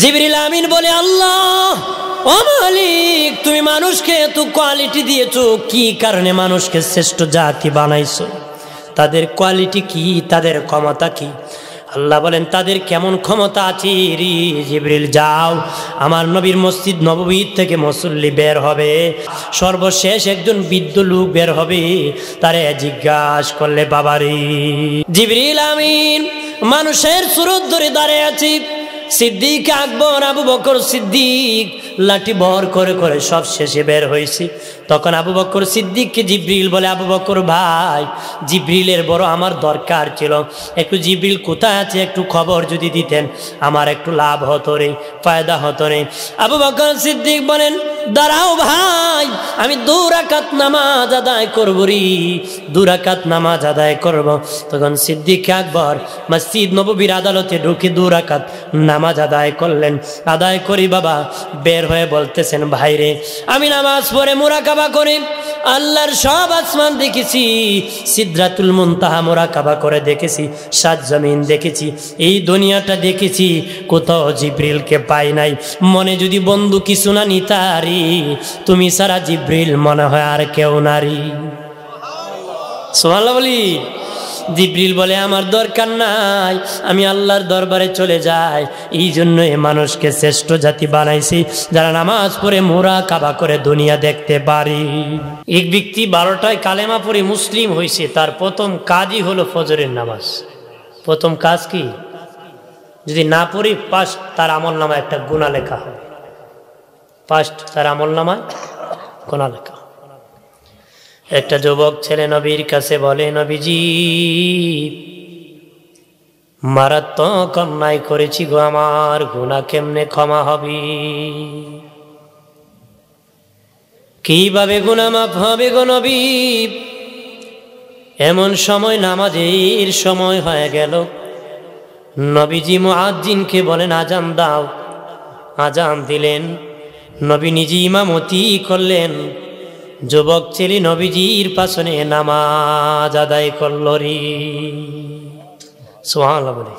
জিবরিল আমিন বলে, আল্লাহ ও মালিক, তুমি মানুষকে এত কোয়ালিটি দিয়েছো, কি কারণে মানুষকে শ্রেষ্ঠ জাতি বানাইছো? তাদের কোয়ালিটি কি, তাদের ক্ষমতা কি? আল্লাহ বলেন, তাদের কেমন ক্ষমতা আছে রে জিবরিল, যাও আমার নবীর মসজিদ নববী থেকে মুসল্লি বের হবে, সর্বশেষ একজন বৃদ্ধ লোক বের হবে, তারে জিজ্ঞাসা করলে বাবারে। জিবরিল আমিন মানুষের সুরত ধরে দাঁড়িয়ে আছি, সিদ্দিক আকবর আবু বকর সিদ্দিক লাঠি বহর করে করে সব শেষে বের হয়েছে। তখন আবু বকর সিদ্দিককে জিবরিল বলে, আবু বকর ভাই, জিবরিলের বড় আমার দরকার ছিল, একটু জিবরিল কোথায় আছে একটু খবর যদি দিতেন আমার একটু লাভ হতো রে, ফায়দা হতো রে। আবু বকর সিদ্দিক বলেন, দাঁড়াও ভাই, আমি 2 রাকাত নামাজ আদায় করবো রে, 2 রাকাত নামাজ আদায় করব। তখন সিদ্দিক আকবর মসজিদ নববীর আদালতে ঢুকে 2 রাকাত নামাজ আদায় করলেন। আদায় করি বাবা বের হয়ে বলতেছেন, ভাইরে আমি নামাজ পড়ে মুরাকাবা করে আল্লাহর সব আসমান দেখেছি, সিদরাতুল মুনতাহা মুরাকাবা করে দেখেছি, 7 জমিন দেখেছি, এই দুনিয়াটা দেখেছি, কোথাও জিবরিলকে পাই নাই। মনে যদি বন্ধু কিছু না নিতারি, তুমি সারা জিবরিল মনে হয় আর কেউ নারী। সুবহানাল্লাহ বলি। জিবরিল বলে, আমার দরকার নাই, আমি আল্লাহর দরবারে চলে যাই, এই জন্য মানুষকে শ্রেষ্ঠ জাতি বানাইছি, যারা নামাজ পড়ে মুরাকাবা করে দুনিয়া দেখতে পারি। এক ব্যক্তি 12টায় কালেমা পড়ে মুসলিম হয়েছে, তার প্রথম কাজই হলো ফজরের নামাজ। প্রথম কাজ কি? যদি না পড়ি ফার্স্ট তার আমল নামায় একটা গুনাহ লেখা হবে, ফার্স্ট তার আমল নামায় গুনাহ লেখা। একটা যুবক ছেলে নবীর কাছে বলে, নবীজি মারাত্মক অন্যায় করেছি গো, আমার গুনাহ কেমনে ক্ষমা হবে? কিভাবে গুনাহ মাফ হবে গো নবী? এমন সময় নামাজের সময় হয়ে গেল, নবীজি মুয়াজ্জিনকে বলেন আজান দাও। আজান দিলেন, নবী নিজে ইমামতি করলেন, যুবক ছেলে নবীজির পাশনে নামাজ আদায় করল রে। সুবহানাল্লাহ বলে।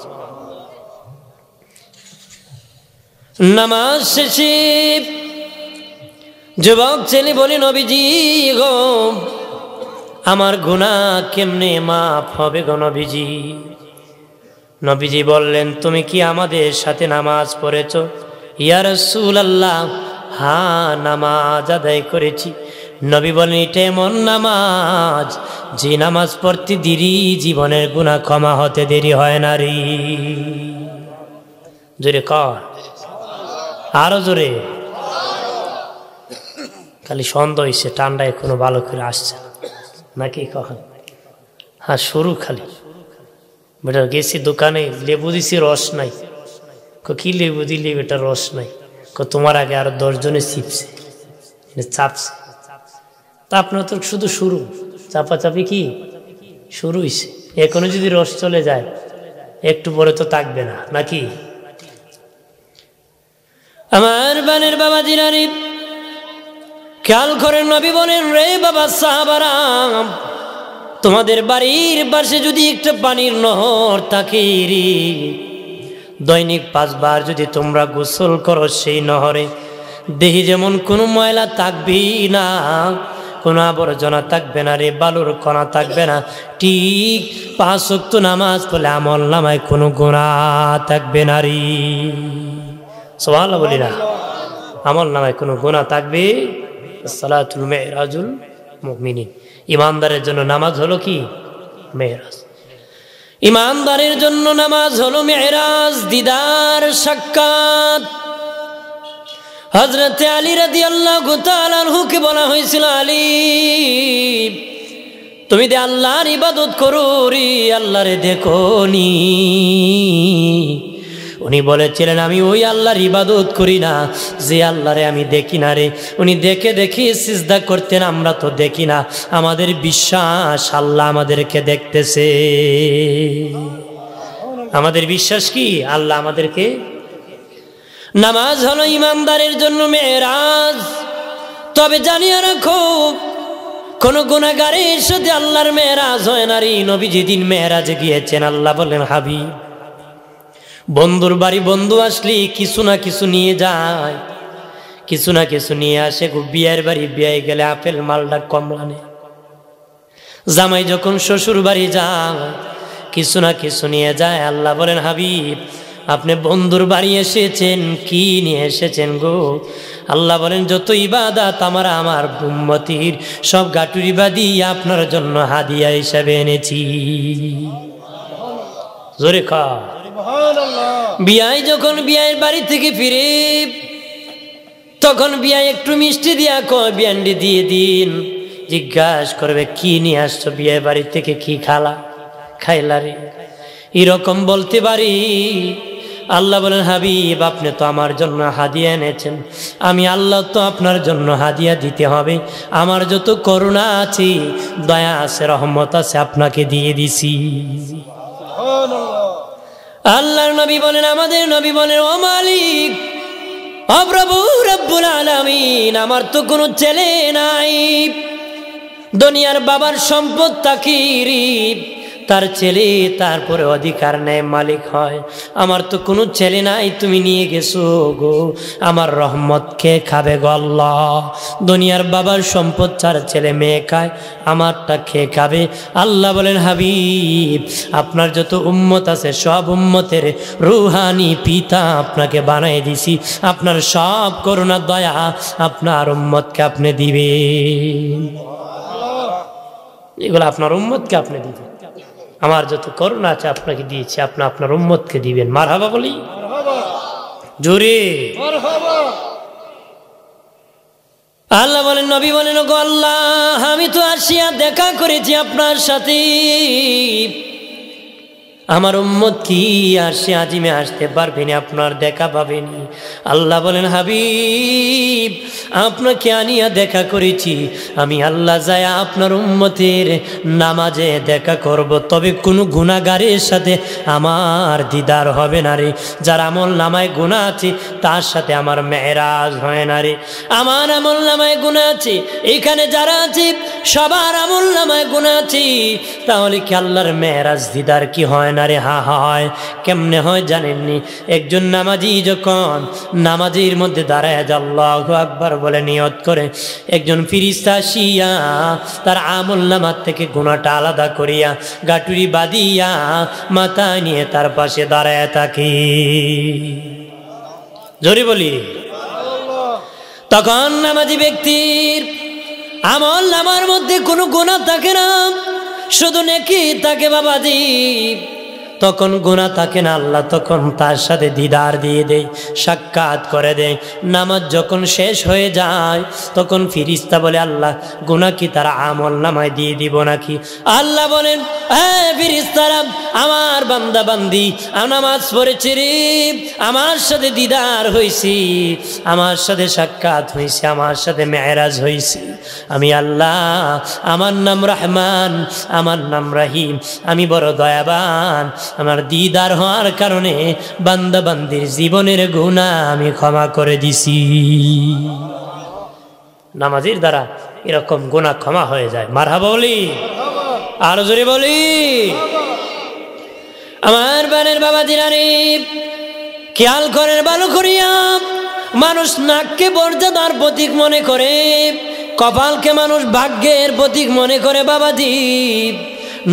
নামাজ শেষে যুবক ছেলে বলে, নবীজি গো আমার গুনাহ কেমনে মাফ হবে গো নবীজি? নবীজি বললেন, তুমি কি আমাদের সাথে নামাজ পড়েছ? ইয়া রাসূলুল্লাহ, হ্যাঁ নামাজ আদায় করেছি। নবী বলেন, এটা এমন নামাজ যে নামাজ পড়তে দেরি জীবনের গুনাহ ক্ষমা হতে দেরি হয় না রে। জোরে কর, আরো জোরে। খালি সন্দেহ হয়েছে, ঠান্ডা এখনো ভালো করে আসছে নাকি কখন? হ্যাঁ শুরু খালি। বেটা গেছি দোকানে, লেবু দিছি রস নাই। কি লেবু দিলে বেটা রস নাই? তোমার আগে আরো 10 জনে চিপছে, চাপছে। তা আপনার তো শুধু শুরু, চাপাচাপি কি শুরু হয়েছে, এখনো যদি রস চলে যায় একটু পরে তো থাকবে না নাকি? আমার বানের বাবা জিরানি খেয়াল করেন, নবী বলেন, রে বাবা সাহাবারা, তোমাদের বাড়ির পাশে যদি একটা পানির নহর থাকে রে, দৈনিক 5 বার যদি তোমরা গোসল করো সেই নহরে, দেহি যেমন কোনো ময়লা থাকবে না, কোনো আবর্জনা থাকবে না রে, বালুর কণা থাকবে না। ঠিক 5 ওয়াক্ত নামাজ পড়লে আমল নামায় কোনো গুনাহ থাকবে না রে। সুবহানাল্লাহ বলি না? আমল নামায় কোনো গুনাহ থাকবে। সালাতুল মেরাজুল মুমিনিন। ইমানদারের জন্য নামাজ হলো কি? মেরাজ। ইমানদারের জন্য নামাজ হলো মেরাজ, দিদার, সাক্ষাৎ। হযরতে আলী রাদিয়াল্লাহু তাআলা আনহুকে বলা হয়েছিল, আলী তুমি যে আল্লাহর ইবাদত করো রে, আল্লাহরে দেখো নি? উনি বলেছিলেন, আমি ওই আল্লাহর ইবাদত করি না যে আল্লাহরে আমি দেখি না রে। উনি দেখে দেখে সিজদা করতেন, আমরা তো দেখি না। আমাদের বিশ্বাস আল্লাহ আমাদেরকে দেখতেছে। আমাদের বিশ্বাস কি? আল্লাহ আমাদেরকে। নামাজ হলো ইমানদারের জন্য মেরাজ। তবে জানিয়ে রাখো, কোন গুনাহগারের সাথে আল্লাহর মেরাজ হয় না রে। নবী যেদিন মেরাজে গিয়েছেন, আল্লাহ বললেন, হাবিব বন্ধুর বাড়ি বন্ধু আসলে কিছু না কিছু নিয়ে যায়, কিছু না কিছু নিয়ে আসে। বিয়ের বাড়ি বিয়ে গেলে আপেল মালটা কমলা নেই। জামাই যখন শ্বশুর বাড়ি যায় কিছু না কিছু নিয়ে যায়। আল্লাহ বলেন হাবিব আপনি বন্ধুর বাড়ি এসেছেন, কি নিয়ে এসেছেন গো? আল্লাহ বলেন যত ইবাদত আমার উম্মতির সব গাটুরি বাদি আপনার জন্য হাদিয়া হিসাবে এনেছি। জোরে খা। বিয়াই যখন বিয়ের বাড়ি থেকে ফিরে তখন বিয়া একটু মিষ্টি দিয়া কয় বিয়ান্ডি দিয়ে দিন। জিজ্ঞাসা করবে কি নিয়ে আসছো বিয়ের বাড়ি থেকে, কি খাইলা রে? এরকম বলতে পারি। আল্লাহ বলেন হাবিব আপনি তো আমার জন্য হাদিয়া এনেছেন, আমি আল্লাহ তো আপনার জন্য হাদিয়া দিতে হবে। আমার যত করুণা আছে, দয়া আছে, রহমত আছে, আপনাকে দিয়ে দিছি। আল্লাহর নবী বলেন, আমাদের নবী বলেন, ও মালিক, ও প্রভু রব্বুল আলামিন, আমার তো কোনো ছেলে নাই। দুনিয়ার বাবার সম্পদ তাকিরি, তার ছেলে তারপরে অধিকার নেয়, মালিক হয়। আমার তো কোনো ছেলে নাই, তুমি নিয়ে গেছো গো, আমার রহমত কে খাবে গো আল্লাহ? দুনিয়ার বাবার সম্পদ চার ছেলে মেয়ে খায়, আমারটা খেয়ে খাবে। আল্লাহ বলেন হাবিব আপনার যত উম্মত আছে সব উম্মতের রুহানি পিতা আপনাকে বানাই দিছি। আপনার সব করুণা দয়া আপনার উম্মতকে আপনি দিবেন, এগুলো আপনার উম্মতকে আপনি দিবেন। আমার যত করুণা আছে আপনাকে দিয়েছি, আপনি আপনার উম্মতকে দিবেন। মারহাবা বলি জোরে। আল্লাহ বলেন, নবী বলেন, গো আল্লাহ আমি তো আসিয়া দেখা করেছি আপনার সাথে, আমার উম্মত কি আর সে আজিমে আসতে পারবেনি, আপনার দেখা পাবেনি। আল্লাহ বলেন হাবিব আপনাকে আনিয়া দেখা করেছি, আমি আল্লাহ যায় আপনার উম্মতের নামাজে দেখা করব, তবে কোনো গুনাহগারের সাথে আমার দিদার হবে না রে। যার আমল নামায় গুনাহ আছে তার সাথে আমার মেরাজ হয় না রে। আমার আমল নামায় গুনাহ আছে, এখানে যারা আছে সবার আমল নামায় গুনাহ আছে, তাহলে কি আল্লাহর মেরাজ দিদার কি হয় না রে? হা হয়। কেমনে হয় জানেননি? একজন নামাজি যখন নামাজের মধ্যে দাঁড়ায় আল্লাহু আকবার বলে নিয়ত করে, একজন ফেরেশতা আসিয়া তার আমল নামার থেকে গুনাহটা আলাদা করিয়া গাটুরি বাঁধিয়া মাথা নিয়ে তার পাশে দাঁড়ায় থাকে। জোরে বলি। তখন নামাজি ব্যক্তির আমল নামার মধ্যে কোনো গুনাহ থাকে না, শুধু নেকি থাকে বাবাজি। তখন গুনাহ থাকে না, আল্লাহ তখন তার সাথে দিদার দিয়ে দেয়, সাক্ষাৎ করে দেয়। নামাজ যখন শেষ হয়ে যায় তখন ফেরেশতা বলে, আল্লাহ গুনাহ কি তারা আমল নামায় দিয়ে দিব নাকি? আল্লাহ বলেন, হ্যাঁ ফেরেশতারা, আমার বান্দা বান্দি নামাজ পড়েছে রে, আমার সাথে দিদার হয়েছে, আমার সাথে সাক্ষাৎ হয়েছে, আমার সাথে মেরাজ হয়েছে। আমি আল্লাহ, আমার নাম রহমান, আমার নাম রহিম, আমি বড় দয়াবান। আমার দিদার হওয়ার কারণে বান্দা বান্দির জীবনের গুনাহ আমি ক্ষমা করে দিছি। নামাজের দ্বারা এরকম গুনাহ ক্ষমা হয়ে যায়। মারহাবা বলি, আর জোরে বলি। আমার বানের বাবা দিনারে খেয়াল করেন ভালো করিয়া, মানুষ নাককে মর্যাদার প্রতীক মনে করে, কপালকে মানুষ ভাগ্যের প্রতীক মনে করে বাবাজি।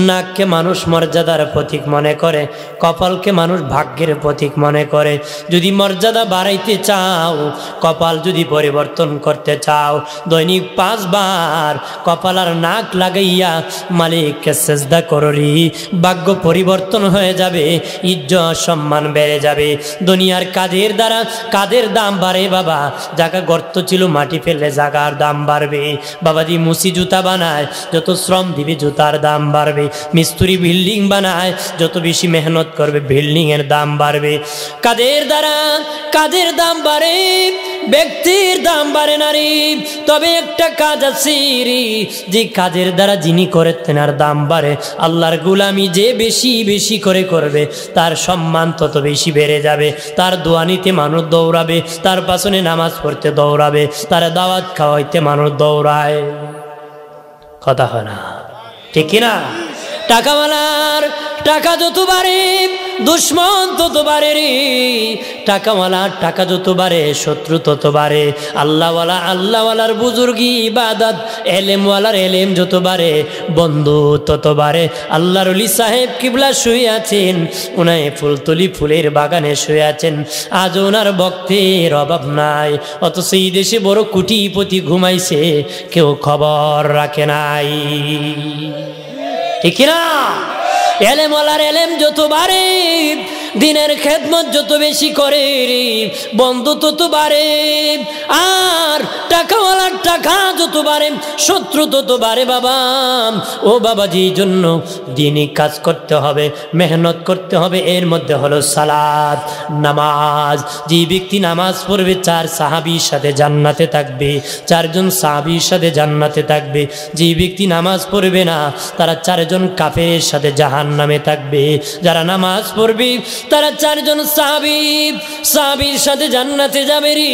নাককে মানুষ মর্যাদার প্রতীক মনে করে, কপালকে মানুষ ভাগ্যের প্রতীক মনে করে। যদি মর্যাদা বাড়াইতে চাও, কপাল যদি পরিবর্তন করতে চাও, দৈনিক 5 বার কপাল আর নাক লাগাইয়া মালিককে সেজদা করলি, ভাগ্য পরিবর্তন হয়ে যাবে, ইজ্জত সম্মান বেড়ে যাবে। দুনিয়ার কাজের দ্বারা কাদের দাম বাড়ে বাবা, জায়গা গর্ত ছিল মাটি ফেললে জায়গার দাম বাড়বে বাবাজি। মুসি জুতা বানায়, যত শ্রম দিবে জুতার দাম বাড়বে। মিস্ত্রি বিল্ডিং বানায়, যত বেশি মেহনত করবে বিল্ডিং এর দাম বাড়বে। কাদের দ্বারা কাজের দাম বাড়ে, ব্যক্তির দাম বাড়ে না রে। তবে একটা কাজ আছে রে, যে কাজের দ্বারা যিনি করে তেনার দাম বাড়ে। আল্লাহর গোলামি যে বেশি বেশি করে করবে তার সম্মান তত বেশি বেড়ে যাবে। তার দোয়া নিতে মানুষ দৌড়াবে, তার পাশনে নামাজ পড়তে দৌড়াবে, তার দাওয়াত খাওয়াইতে মানুষ দৌড়ায়। কথা হয় না, ঠিক কিনা? টাকাওয়ালার টাকা যত বাড়ে দুশ্মন তত বাড়ে রে, টাকাওয়ালার টাকা যত বাড়ে শত্রু তত বাড়ে। আল্লাহওয়ালার বুজুর্গি ইবাদত, এলেমওয়ালার এলেম যত বাড়ে বন্ধু তত বাড়ে। আল্লাহর ওলি সাহেব কিবলা শুয়ে আছেন, উনায় ফুলতলি ফুলের বাগানে শুয়ে আছেন, আজ ওনার ভক্তের অভাব নাই। অথচ এই দেশে বড় কোটিপতি ঘুমাইছে, কেউ খবর রাখে নাই, ঠিক না? এলেমওয়ালার এলেম যত বাড়ে, দিনের খেদমত যত বেশি করে বন্ধু তত বাড়ে। আর টাকাওয়ালার টাকা যত বাড়ে শত্রু তত বাড়ে। বাবা ও বাবাজি, জন্য দিনই কাজ করতে হবে, মেহনত করতে হবে। এর মধ্যে হলো সালাত, নামাজ। যে ব্যক্তি নামাজ পড়বে 4 সাহাবীর সাথে জান্নাতে থাকবে, 4 জন সাহাবীর সাথে জান্নাতে থাকবে। যে ব্যক্তি নামাজ পড়বে না তারা 4 জন কাফেরের সাথে জাহান্নামে থাকবে। যারা নামাজ পড়বে তারা 4 জন সাহাবীর সাথে জান্নাতে যাবে রে।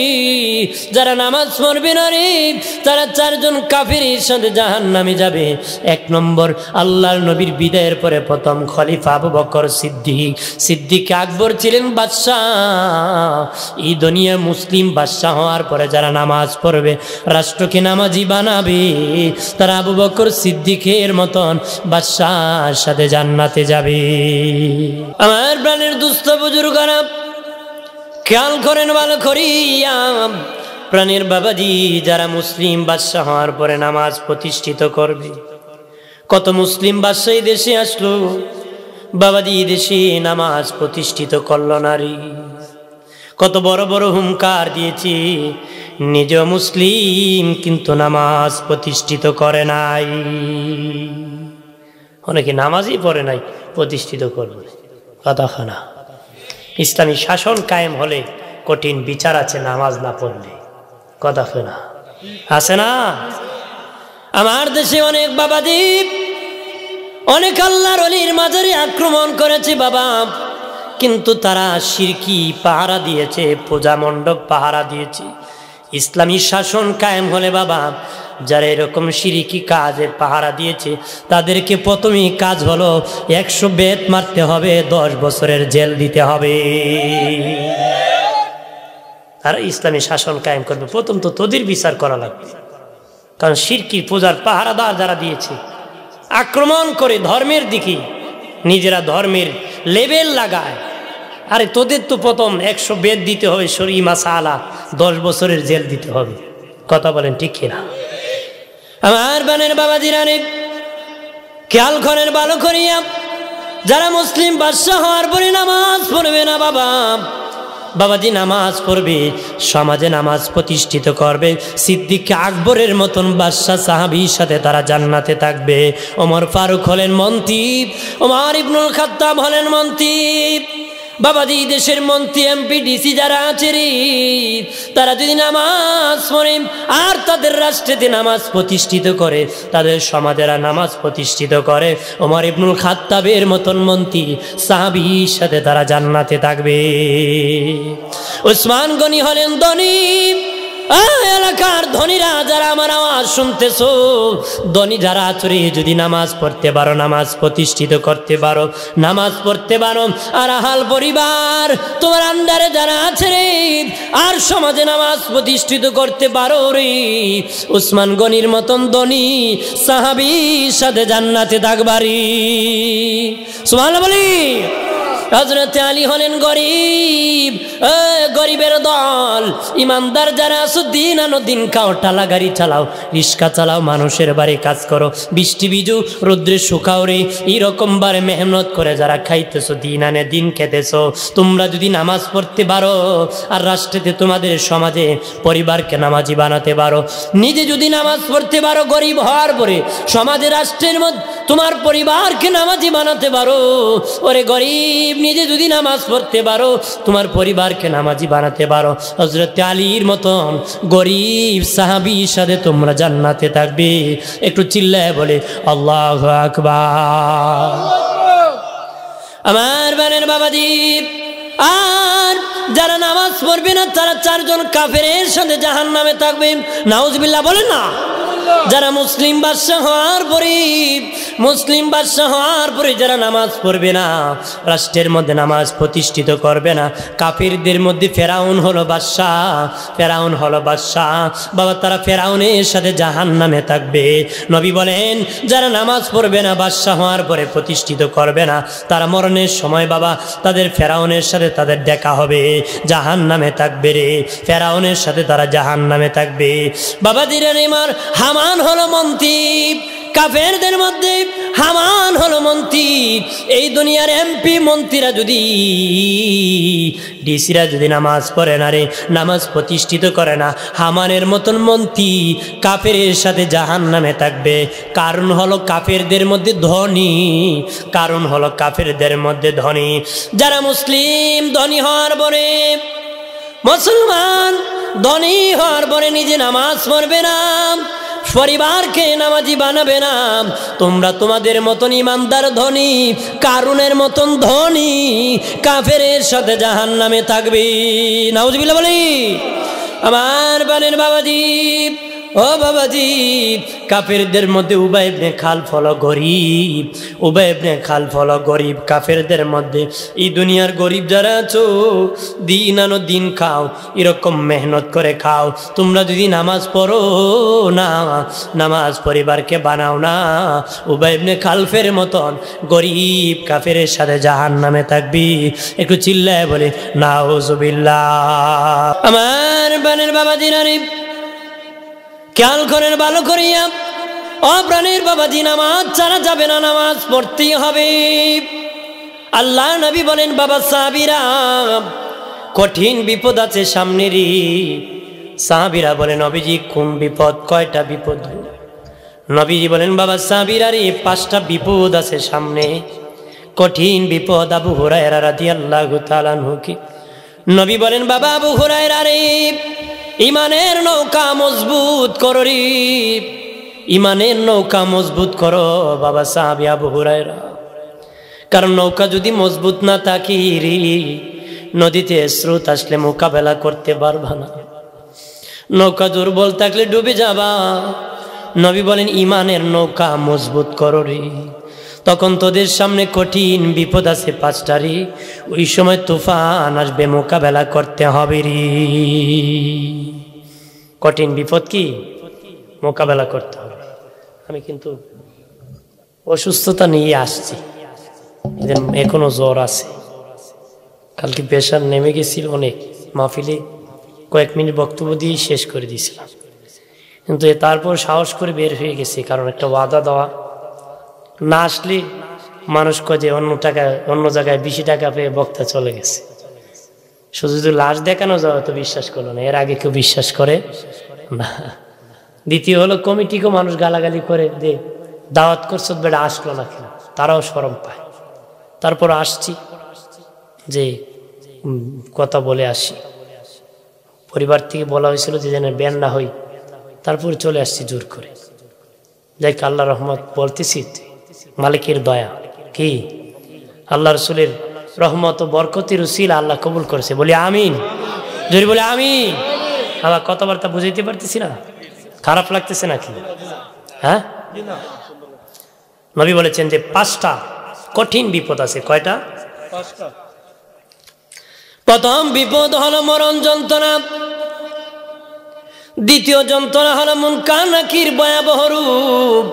যারা নামাজ পড়বে না রে তারা 4 জন কাফেরের সাথে জাহান্নামে যাবে। 1 নম্বর, আল্লাহর নবীর বিদায়ের পরে প্রথম খলিফা আবু বকর সিদ্দিক আকবর ছিলেন বাদশাহ। এই দুনিয়ার মুসলিম বাদশাহ হওয়ার পরে যারা নামাজ পড়বে, রাষ্ট্রকে নামাজি বানাবে, তারা আবু বকর সিদ্দিকের মতন বাদশাহর সাথে জান্নাতে যাবে। আমার প্রাণের দুস্থ বুজুর্গরা খেয়াল করেন ভালো করিয়া, প্রাণের বাবাজি, যারা মুসলিম বাদশাহ হওয়ার পরে নামাজ প্রতিষ্ঠিত করবে। কত মুসলিম বাদশাহ দেশে আসলো, বাবাজি দেশে নামাজ প্রতিষ্ঠিত করলো নারী। কত বড় বড় হুঙ্কার দিয়েছি, নিজ মুসলিম কিন্তু নামাজ প্রতিষ্ঠিত করে নাই। অনেকে নামাজই পড়ে নাই, প্রতিষ্ঠিত করবে কথাখানা। ইসলামী শাসন কায়েম হলে কঠিন বিচার আছে নামাজ না পড়লে, কথাখানা আছে না? আমার দেশে অনেক বাবাজি, অনেক আল্লাহর ওলির মাজারে আক্রমণ করেছে বাবা, কিন্তু তারা শিরকি পাহারা দিয়েছে, পূজা মণ্ডপ পাহারা দিয়েছে। ইসলামী শাসন কায়েম হলে বাবা, যারা এরকম শিরকি কাজে পাহারা দিয়েছে তাদেরকে প্রথমেই কাজ হলো 100 বেত মারতে হবে, 10 বছরের জেল দিতে হবে। আর ইসলামী শাসন কায়েম করবে, প্রথম তো তোদের বিচার করা লাগবে। কারণ শিরকি পূজার পাহারাদার যারা দিয়েছে, আক্রমণ করে ধর্মের দিকে, নিজেরা ধর্মের লেবেল লাগায়। আরে তোদের তো প্রথম 100 বেত দিতে হবে, শরী মাসালা, 10 বছরের জেল দিতে হবে। কথা বলেন ঠিক কিনা? আমার বানের বাবাজিরা রে, খেয়াল করেন ভালো করিয়া, যারা মুসলিম বাদশাহ হওয়ার পরে নামাজ পড়বে না বাবা, বাবাজি নামাজ পড়বে, সমাজে নামাজ প্রতিষ্ঠিত করবে, সিদ্দিক আকবরের মতন বাদশাহ সাহাবীর সাথে তারা জান্নাতে থাকবে। ওমর ফারুক হলেন মন্ত্রী, ওমর ইবনুল খাত্তাব হলেন মন্ত্রী। বাবাজি দেশের মন্ত্রী, এমপি, ডিসি যারা আছে রে, তারা যদি নামাজ পড়ে আর তাদের রাষ্ট্রেতে নামাজ প্রতিষ্ঠিত করে, তাদের সমাজেরা নামাজ প্রতিষ্ঠিত করে, ওমর ইবনুল খাত্তাবের মতন মন্ত্রী সাহাবীর সাথে তারা জান্নাতে থাকবে। উসমান গনি হলেন ধনী। এলাকার ধনীরা যারা আমার আওয়াজ শুনতেছো, ধনী যারা আচরে, যদি নামাজ পড়তে পারো, নামাজ প্রতিষ্ঠিত করতে পারো, নামাজ পড়তে পারো, আর আহাল পরিবার তোমার আন্ডারে যারা আছে রে, আর সমাজে নামাজ প্রতিষ্ঠিত করতে পারো রে, উসমান গনির মতন ধনী সাহাবীর সাথে জান্নাতে থাকবারি। সুবহানাল্লাহ বলি। হযরত আলী হলেন গরিব, গরিবের দল। ইমানদার যারা আছো, দিন আনো দিন খাও, টালা গাড়ি চালাও, রিক্সা চালাও, মানুষের বাড়ি কাজ করো, বৃষ্টি বিজু রৌদ্রে শুকাও রে, এইরকম বারে মেহনত করে যারা খাইতেছো, দিন আনে দিন খেতেছো, তোমরা যদি নামাজ পড়তে পারো আর রাষ্ট্রেতে তোমাদের সমাজে পরিবারকে নামাজি বানাতে পারো, নিজে যদি নামাজ পড়তে পারো, গরিব হওয়ার পরে সমাজে রাষ্ট্রের মধ্যে তোমার পরিবারকে নামাজি বানাতে পারো, ওরে গরিব নিজে যদি নামাজ পড়তে পারো, তোমার পরিবারকে নামাজি বানাতে পারো, হযরত আলীর মতন গরিব সাহাবীর সাথে তোমরা জান্নাতে থাকবে। একটু চিল্লায় বলে আল্লাহু আকবার। আমার বানের বাবাজি, আর যারা নামাজ পড়বে না তারা 4 জন কাফেরের সাথে জাহান্নামে থাকবে। নাউজুবিল্লাহ বলেন না। যারা মুসলিম বাদশা হওয়ার পরে যারা নামাজ পড়বে না, রাষ্ট্রের মধ্যে নামাজ প্রতিষ্ঠিত করবে না, কাফিরদের মধ্যে ফেরাউন হলো বাদশা। বাবা, তারা ফেরাউনের সাথে জাহান্নামে থাকবে। নবী বলেন যারা নামাজ পড়বে না, বাদশা হওয়ার পরে প্রতিষ্ঠিত করবে না, তারা মরণের সময় বাবা তাদের ফেরাউনের সাথে তাদের দেখা হবে, জাহান্নামে থাকবে রে, ফেরাউনের সাথে তারা জাহান্নামে থাকবে। বাবা দিরের ইমার হামান হলো মন্ত্রী, কাফেরদের মধ্যে হামান হলো মন্ত্রী। এই দুনিয়ার এমপি মন্ত্রীরা যদি ডিসিরা যদি নামাজ পড়ে না রে, নামাজ প্রতিষ্ঠিত করে না, হামানের মতন মন্ত্রী কাফেরের সাথে জাহান্নামে থাকবে। কারণ হলো কাফেরদের মধ্যে ধনী, যারা মুসলিম ধনী হওয়ার পরে, মুসলমান ধনী হওয়ার পরে নিজে নামাজ পড়বে না, পরিবারকে নামাজি বানাবে না, তোমরা তোমাদের মতন ইমানদার ধনী, কারুনের মতন ধনী কাফেরের সাথে জাহান্নামে থাকবে। নাউজুবিল্লাহ বলি। আমার বানের বাবাজি, ও বাবাজি, কাফেরদের মধ্যে উবাই ইবনে খালফ হলো গরিব। কাফেরদের মধ্যে এই দুনিয়ার গরিব যারা আছো, দিন আনো দিন খাও, এরকম মেহনত করে খাও। তোমরা যদি নামাজ পড়ো না, নামাজ পরিবারকে বানাও না, উবাই ইবনে খালফের মতন গরিব কাফেরের সাথে জাহান্নামে থাকবি। একটু চিল্লায় বলে নাউজুবিল্লাহ। আমার বানের বাবাজি নারী খেয়াল করেন ভালো করিয়া, অপ্রাণের বাবাজি, নামাজ ছাড়া যাবে না, নামাজ পড়তেই হবে। আল্লাহ নবী বলেন বাবা সাহাবীরা, কঠিন বিপদ আছে সামনেরই। সাহাবীরা বলেন নবীজি কোন বিপদ, কয়টা বিপদ? নবীজি বলেন বাবা সাহাবীরা রে, 5টা বিপদ আছে সামনে, কঠিন বিপদ। আবু হুরায়রা রাদিয়াল্লাহু তাআলা আনহু কি নবী বলেন বাবা আবু হুরায়রা রে, ইমানের নৌকা মজবুত করো রে, ইমানের নৌকা মজবুত করো বাবা সাহাবী আবু হুরায়রা। কারণ নৌকা যদি মজবুত না থাকে রে, নদীতে স্রোত আসলে মোকাবেলা করতে পারবা না, নৌকা দুর্বল থাকলে ডুবে যাবা। নবী বলেন ইমানের নৌকা মজবুত করো রে। তখন তোদের সামনে কঠিন বিপদ আছে 5টা রে, ওই সময় তুফান আসবে, মোকাবেলা করতে হবে রে। কঠিন বিপদ কি মোকাবেলা করতে হবে। আমি কিন্তু অসুস্থতা নিয়ে আসছি, এখনো জ্বর আছে, কালকে প্রেশার নেমে গেছিল অনেক, মাহফিলে কয়েক মিনিট বক্তব্য দিয়ে শেষ করে দিয়েছিলাম, কিন্তু তারপর সাহস করে বের হয়ে গেছি। কারণ একটা ওয়াদা দেওয়া, না আসলে মানুষ কয় যে অন্য জায়গায় বেশি টাকা পেয়ে বক্তা চলে গেছে। শুধু যদি লাশ দেখানো যাওয়া তো বিশ্বাস করলো না, এর আগে কেউ বিশ্বাস করে না। দ্বিতীয় হলো কমিটিকেও মানুষ গালাগালি করে যে দাওয়াত করছো বেটা আসলো না কেন, তারাও শরম পায়। তারপর আসছি যে কথা বলে আসি, পরিবার থেকে বলা হয়েছিল যে যেন বের না হই, তারপর চলে আসছি জোর করে। যাই আল্লাহ রহমত বলতেছি, মালিকের দয়া কি আল্লাহ রসুলের রহমত ও বরকতির উসিলা আল্লাহ কবুল করেছে, বলি আমিন, জোরে বলে আমিন। আবার কথাবার্তা বুঝাইতে পারতেছি না, খারাপ লাগতেছে নাকি? হ্যাঁ, নবী বলেছেন যে 5টা কঠিন বিপদ আছে। কয়টা? 5টা। প্রথম বিপদ হলো মরণ যন্ত্রণা, দ্বিতীয় যন্ত্রণা হলো মুনকার নাকির ভয়াবহ রূপ,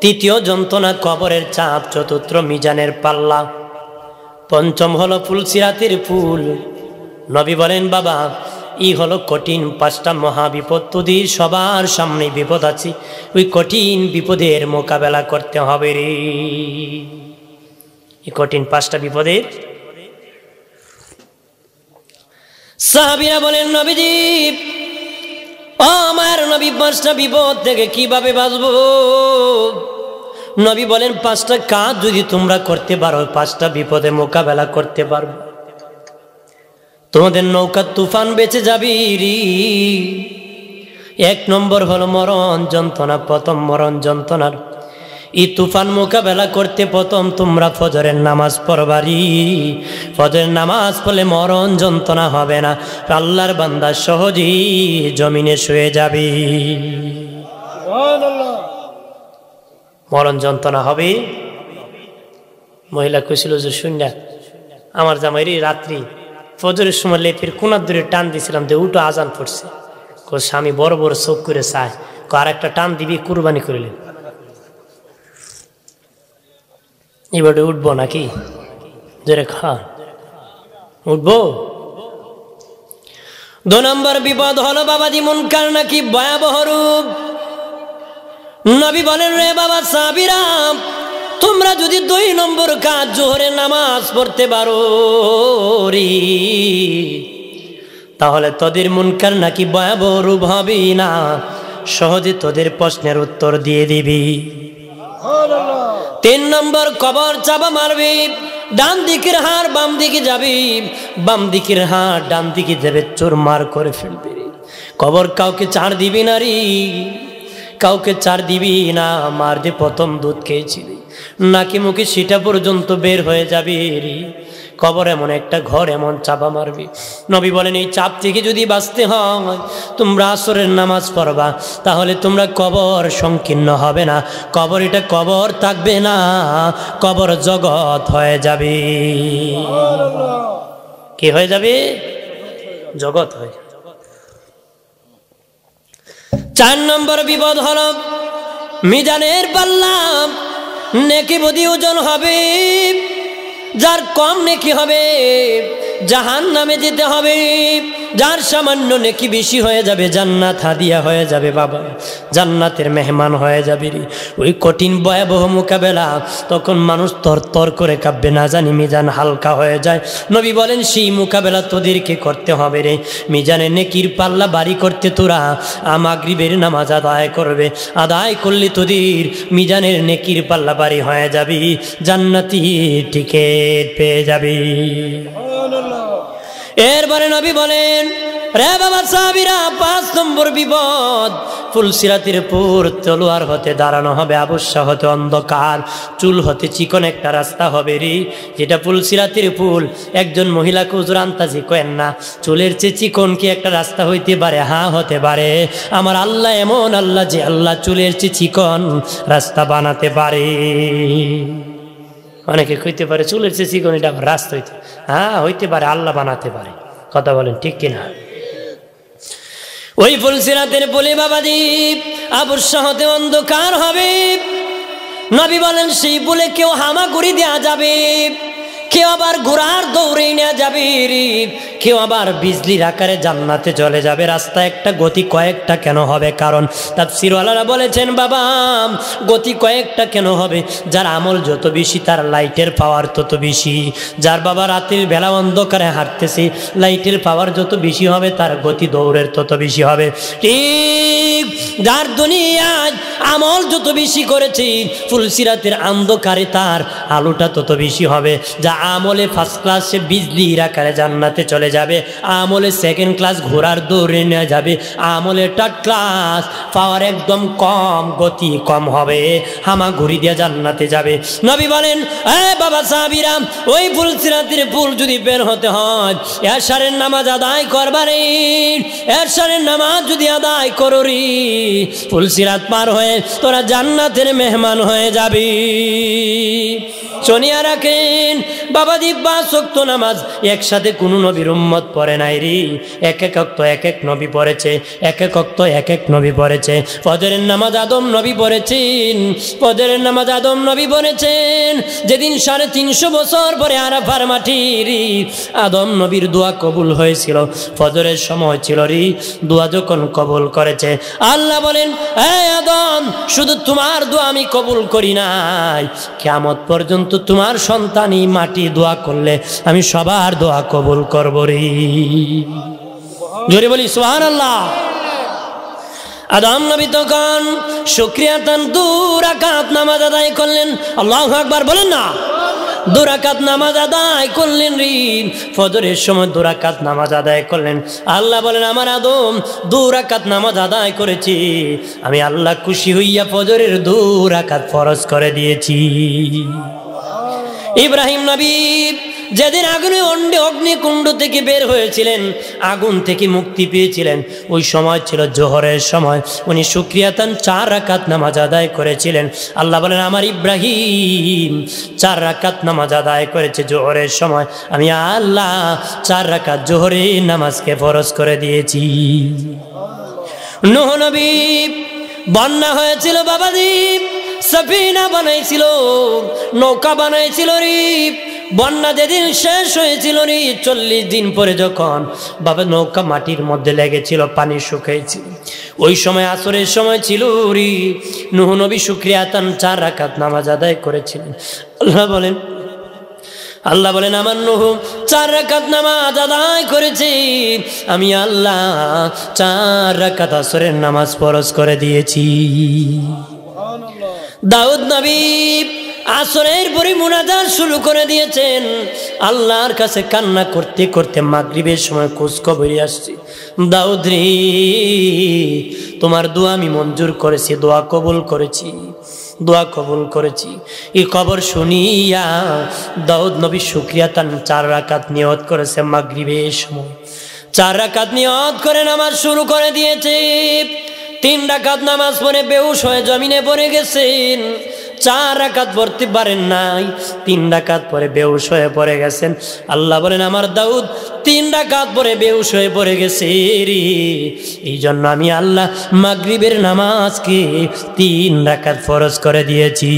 তৃতীয় যন্ত্রণা কবরের চাপ, চতুর্থ মিজানের পাল্লা, পঞ্চম হলো ফুলসিরাতের ফুল। নবী বলেন বাবা হলো কঠিন 5টা মহাবিপদ, তোদের সবার সামনে বিপদ আছে, ওই কঠিন বিপদের মোকাবেলা করতে হবে রে। এই কঠিন 5টা বিপদের সাহাবীরা বলেন নবীজি, ও আমার নবী 5টা বিপদ থেকে কিভাবে বাঁচবো? নবী বলেন 5টা কাজ যদি তোমরা করতে পারো, 5টা বিপদে মোকাবেলা করতে পারবে, তোমাদের নৌকা তুফান বেঁচে যাবি রে। 1 নম্বর হলো মরণ যন্ত্রণা। প্রথম মরণ যন্ত্রণার এই তুফান মোকাবেলা করতে প্রথম তোমরা ফজরের নামাজ পড়বারি। ফজরের নামাজ পড়লে মরণ যন্ত্রণা হবে না, আল্লাহর বান্দা সহজেই জমিনে শুয়ে যাবি। মরণ যন্ত্রণা হবে। মহিলা কইছিল যে শুননা আমার জামাইরি রাত্রি ফজরের সময় লেপের কোনার দূরে টান দিয়েছিলাম যে উঠো আজান পড়ছে। স্বামী বড় বড় চোখ করে চায়, আর একটা টান দিবি কুরবানি করিলেন। এবারে উঠবো নাকি? জোরে খা উঠবো। 2 নম্বর বিপদ হলো বাবাজি মুনকার নাকি ভয়াবহ রূপ। নবী বলেন, রে বাবা সাহাবীরা, তোমরা যদি 2 নম্বর কাজ জোহরের নামাজ পড়তে পারো তাহলে তোদের মুনকার নাকি ভয়াবহ রূপ হবে না, সহজে তোদের প্রশ্নের উত্তর দিয়ে দিবি। 3 নম্বর কবর চাপা মারবি, ডান দিকের হাড় বাম দিকে যাবি, বাম দিকের হাড় ডান দিকে যাবে, চুরমার করে ফেলবি। কবর কাউকে ছাড় দিবি না রে, কাউকে ছাড় দিবি না। মার যে প্রথম দুধ খেয়েছিলি নাকি মুখে সেটা পর্যন্ত বের হয়ে যাবে রে। কবর এমন একটা ঘর, এমন চাপা মারবি। নবী বলেন, এই চাপ থেকে যদি বাঁচতে হয় তোমরা আসরের নামাজ পড়বা, তাহলে তোমরা কবর সংকীর্ণ হবে না, কবর এটা কবর থাকবে না, কবর জগৎ হয়ে যাবে। কি হয়ে যাবে? জগৎ হয়ে যাবে। 4 নম্বর বিপদ হলো মিজানের পাল্লা নেকি বদি ওজন হবে। যার কম নেকি হবে জাহান্নামে যেতে হবে, যার সামান্য নেকি বেশি হয়ে যাবে জান্নাত হাদিয়া হয়ে যাবে। বাবা জান্নাতের মেহমান হয়ে যাবে রে। ওই কঠিন ভয়াবহ মোকাবেলা, তখন মানুষ তরতর করে কাঁপবে, না জানি মিজান হালকা হয়ে যায়। নবী বলেন, সেই মোকাবেলা তোদেরকে করতে হবে রে। মিজানে নেকির পাল্লা বাড়ি করতে তোরা মাগরিবের নামাজ আদায় করবে, আদায় করলে তোদের মিজানের নেকির পাল্লা বাড়ি হয়ে যাবে, জান্নাতি টিকিট পেয়ে যাবে। এরপরে নবী বলেন, রে বাবা সাহাবীরা, 5 নম্বর বিপদ, ফুলসিরাতের পুর তলোয়ার হতে দাঁড়ানো হবে, আবশ্যা হতে অন্ধকার, চুল হতে চিকন একটা রাস্তা হবে রে। যেটা ফুলসিরাতের পুল, একজন মহিলাকে হুজুর আন্তাজি করেন না, চুলের চেয়ে চিকন কি একটা রাস্তা হইতে পারে? হ্যাঁ হতে পারে। আমার আল্লাহ এমন আল্লাহ যে আল্লাহ চুলের চেয়ে চিকন রাস্তা বানাতে পারে। অনেকে কইতে পারে চুলের চেয়ে চিকন এটা রাস্তা হইতে, হ্যাঁ হইতে পারে, আল্লাহ বানাতে পারে। কথা বলেন ঠিক কিনা? ওই ফুলসিরাতের বলে বাবাজি আবশ্যা হতে অন্ধকার হবে। নবী বলেন, সেই বলে কেউ হামাগুড়ি দেয়া যাবে, কেউ আবার ঘোড়ার দৌড়ে নেওয়া যাবে, কেউ আবার বিজলির আকারে জান্নাতে চলে যাবে। রাস্তা একটা, গতি কয়েকটা কেন হবে? কারণ তাফসীরওয়ালারা বলেছেন, বাবা গতি কয়েকটা কেন হবে? যার আমল যত বেশি তার লাইটের পাওয়ার তত বেশি। যার বাবা রাতের বেলা অন্ধকারে হাঁটতেছে, লাইটের পাওয়ার যত বেশি হবে তার গতি দৌড়ের তত বেশি হবে। ঠিক যার দুনিয়ায় আমল যত বেশি করেছে, ফুলসিরাতের অন্ধকারে তার আলোটা তত বেশি হবে। যা আমলে ফার্স্ট ক্লাসে বিজলির আকারে জান্নাতে চলে যাবে, আমলে সেকেন্ড ক্লাস ঘোড়ার দৌড়ে নিয়ে যাবে, আমলে থার্ড ক্লাস পাওয়ার একদম কম, গতি কম হবে, হামা ঘুরি দিয়ে জান্নাতে যাবে। নবী বলেন, বাবা সাহাবীরা, ওই ফুলসিরাতের পুল যদি বের হতে হয়, এশারের নামাজ আদায় করবারে, এশারের নামাজ যদি আদায় করো রে, ফুলসিরাত পার হয়ে তোরা জান্নাতের মেহমান হয়ে যাবি। শুনিয়া রাখেন বাবাজি, 5 ওয়াক্ত নামাজ একসাথে কোনো নবীর উম্মত পড়ে নাই রে। এক এক ওয়াক্ত এক এক নবী পড়েছে, এক এক ওয়াক্ত এক এক নবী পড়েছে। ফজরের নামাজ আদম নবী পড়েছেন, ফজরের নামাজ আদম নবী পড়েছেন। যেদিন 350 বছর পরে আরাফার মাটির আদম নবীর দোয়া কবুল হয়েছিল, ফজরের সময় ছিল রে। দোয়া যখন কবুল করেছে, আল্লাহ বলেন, আদম শুধু তোমার দোয়া আমি কবুল করি নাই, কিয়ামত পর্যন্ত তোমার সন্তানই মাটি দোয়া করলে আমি সবার দোয়া কবুল করব রে। জোরে বলি সুবহানাল্লাহ। আদম নবী তখন শুকরিয়াতান 2 রাকাত নামাজ আদায় করলেন। আল্লাহু আকবার বলেন না। 2 রাকাত নামাজ আদায় করলেন রে। ফজরের সময় 2 রাকাত নামাজ আদায় করলেন। আল্লাহ বলেন, আমার আদম 2 রাকাত নামাজ আদায় করেছি, আমি আল্লাহ খুশি হইয়া ফজরের 2 রাকাত ফরজ করে দিয়েছি। ইব্রাহিম নবী যেদিন অগ্নিকুণ্ড থেকে বের হয়েছিলেন, আগুন থেকে মুক্তি পেয়েছিলেন, ওই সময় ছিল জোহরের সময়। উনি শুকরিয়াতান 4 রাকাত নামাজ আদায় করেছিলেন। আল্লাহ বলেন আমার ইব্রাহিম 4 রাকাত নামাজ আদায় করেছে জোহরের সময়, আমি আল্লাহ 4 রাকাত জোহরের নামাজকে ফরজ করে দিয়েছি। নূহ নবী বন্যা হয়েছিল বাবাজি, সাফিনা বানাইছিল, নৌকা বানাইছিল রে। বন্যা যেদিন শেষ হয়েছিল রে, 40 দিন পরে যখন বাবা নৌকা মাটির মধ্যে লেগেছিল, পানি শুকিয়েছিল, ওই সময় আসরের সময় ছিল রে। নূহ নবী শুকরিয়াতান 4 রাকাত নামাজ আদায় করেছিলেন। আল্লাহ বলেন আমার নূহ 4 রাকাত নামাজ আদায় করেছে, আমি আল্লাহ 4 রাকাত আসরের নামাজ ফরজ করে দিয়েছি। দাউদ নবী আসরের পরে মুনাজাত শুরু করে দিয়েছেন। আল্লাহর কাছে কান্না করতে করতে মাগরিবের সময় খোঁজখবরই আসছে, দাউদ রে তোমার দোয়া আমি মঞ্জুর করেছি, দোয়া কবুল করেছি, দোয়া কবুল করেছি। এই খবর শুনিয়া দাউদ নবী শুকরিয়াতান 4 রাকাত নিয়ত করেছে। মাগরিবের সময় 4 রাকাত নিয়ত করে নামাজ শুরু করে দিয়েছে। 3 রাকাত নামাজ পড়ে বেহুশ হয়ে জমিনে পড়ে গেছেন। 4 রাকাত পড়তে পারেন নাই, 3 রাকাত পরে বেহুশ হয়ে পড়ে গেছেন। আল্লাহ বলেন আমার দাউদ 3 রাকাত পরে বেহুশ হয়ে পড়ে গেছে রে, এই জন্য আমি আল্লাহ মাগরিবের নামাজকে 3 রাকাত ফরজ করে দিয়েছি।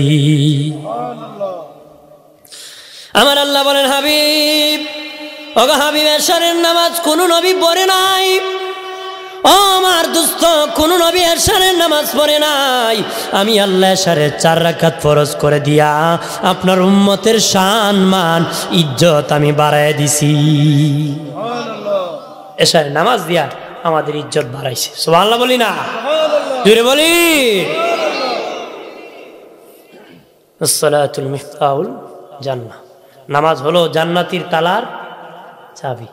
আমার আল্লাহ বলেন হাবিব, ওগো হাবিব এশারের নামাজ কোন নবী পড়ে নাই। ও আমার দোস্ত, কোন নবী এশারের নামাজ পড়ে নাই। আমি আল্লাহ এশারের 4 রাকাত ফরজ করে দিয়া আপনার উম্মতের শান মান ইজ্জত আমি বাড়ায় দিছি। এশারের নামাজ দিয়া আমাদের ইজ্জত বাড়াইছে। সুবহানাল্লাহ বলি না, জোরে বলি। আসসালাতুল মিফতাহুল জান্নাহ, নামাজ হলো জান্নাতের তালার চাবি।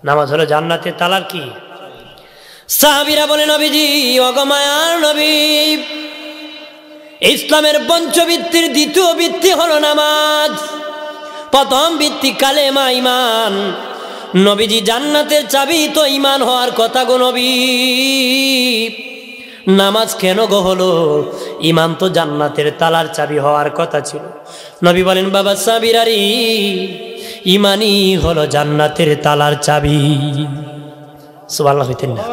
নামাজ হলো জান্নাতের তালার কি? সাহাবীরা বলে নবীজি ওগো মায়ার নবী, ইসলামের পঞ্চভিত্তির দ্বিতীয় ভিত্তি হলো নামাজ, প্রথম ভিত্তি কালেমা ঈমান। নবীজি জান্নাতের চাবি তো ঈমান হওয়ার কথা গো নবী, নামাজ কেন গো হলো? ঈমান তো জান্নাতের তালার চাবি হওয়ার কথা ছিল। নবী বলেন বাবা সাহাবীরা রে, ঈমানই হলো জান্নাতের তালার চাবি। সুবহানাল্লাহ হইতেন না?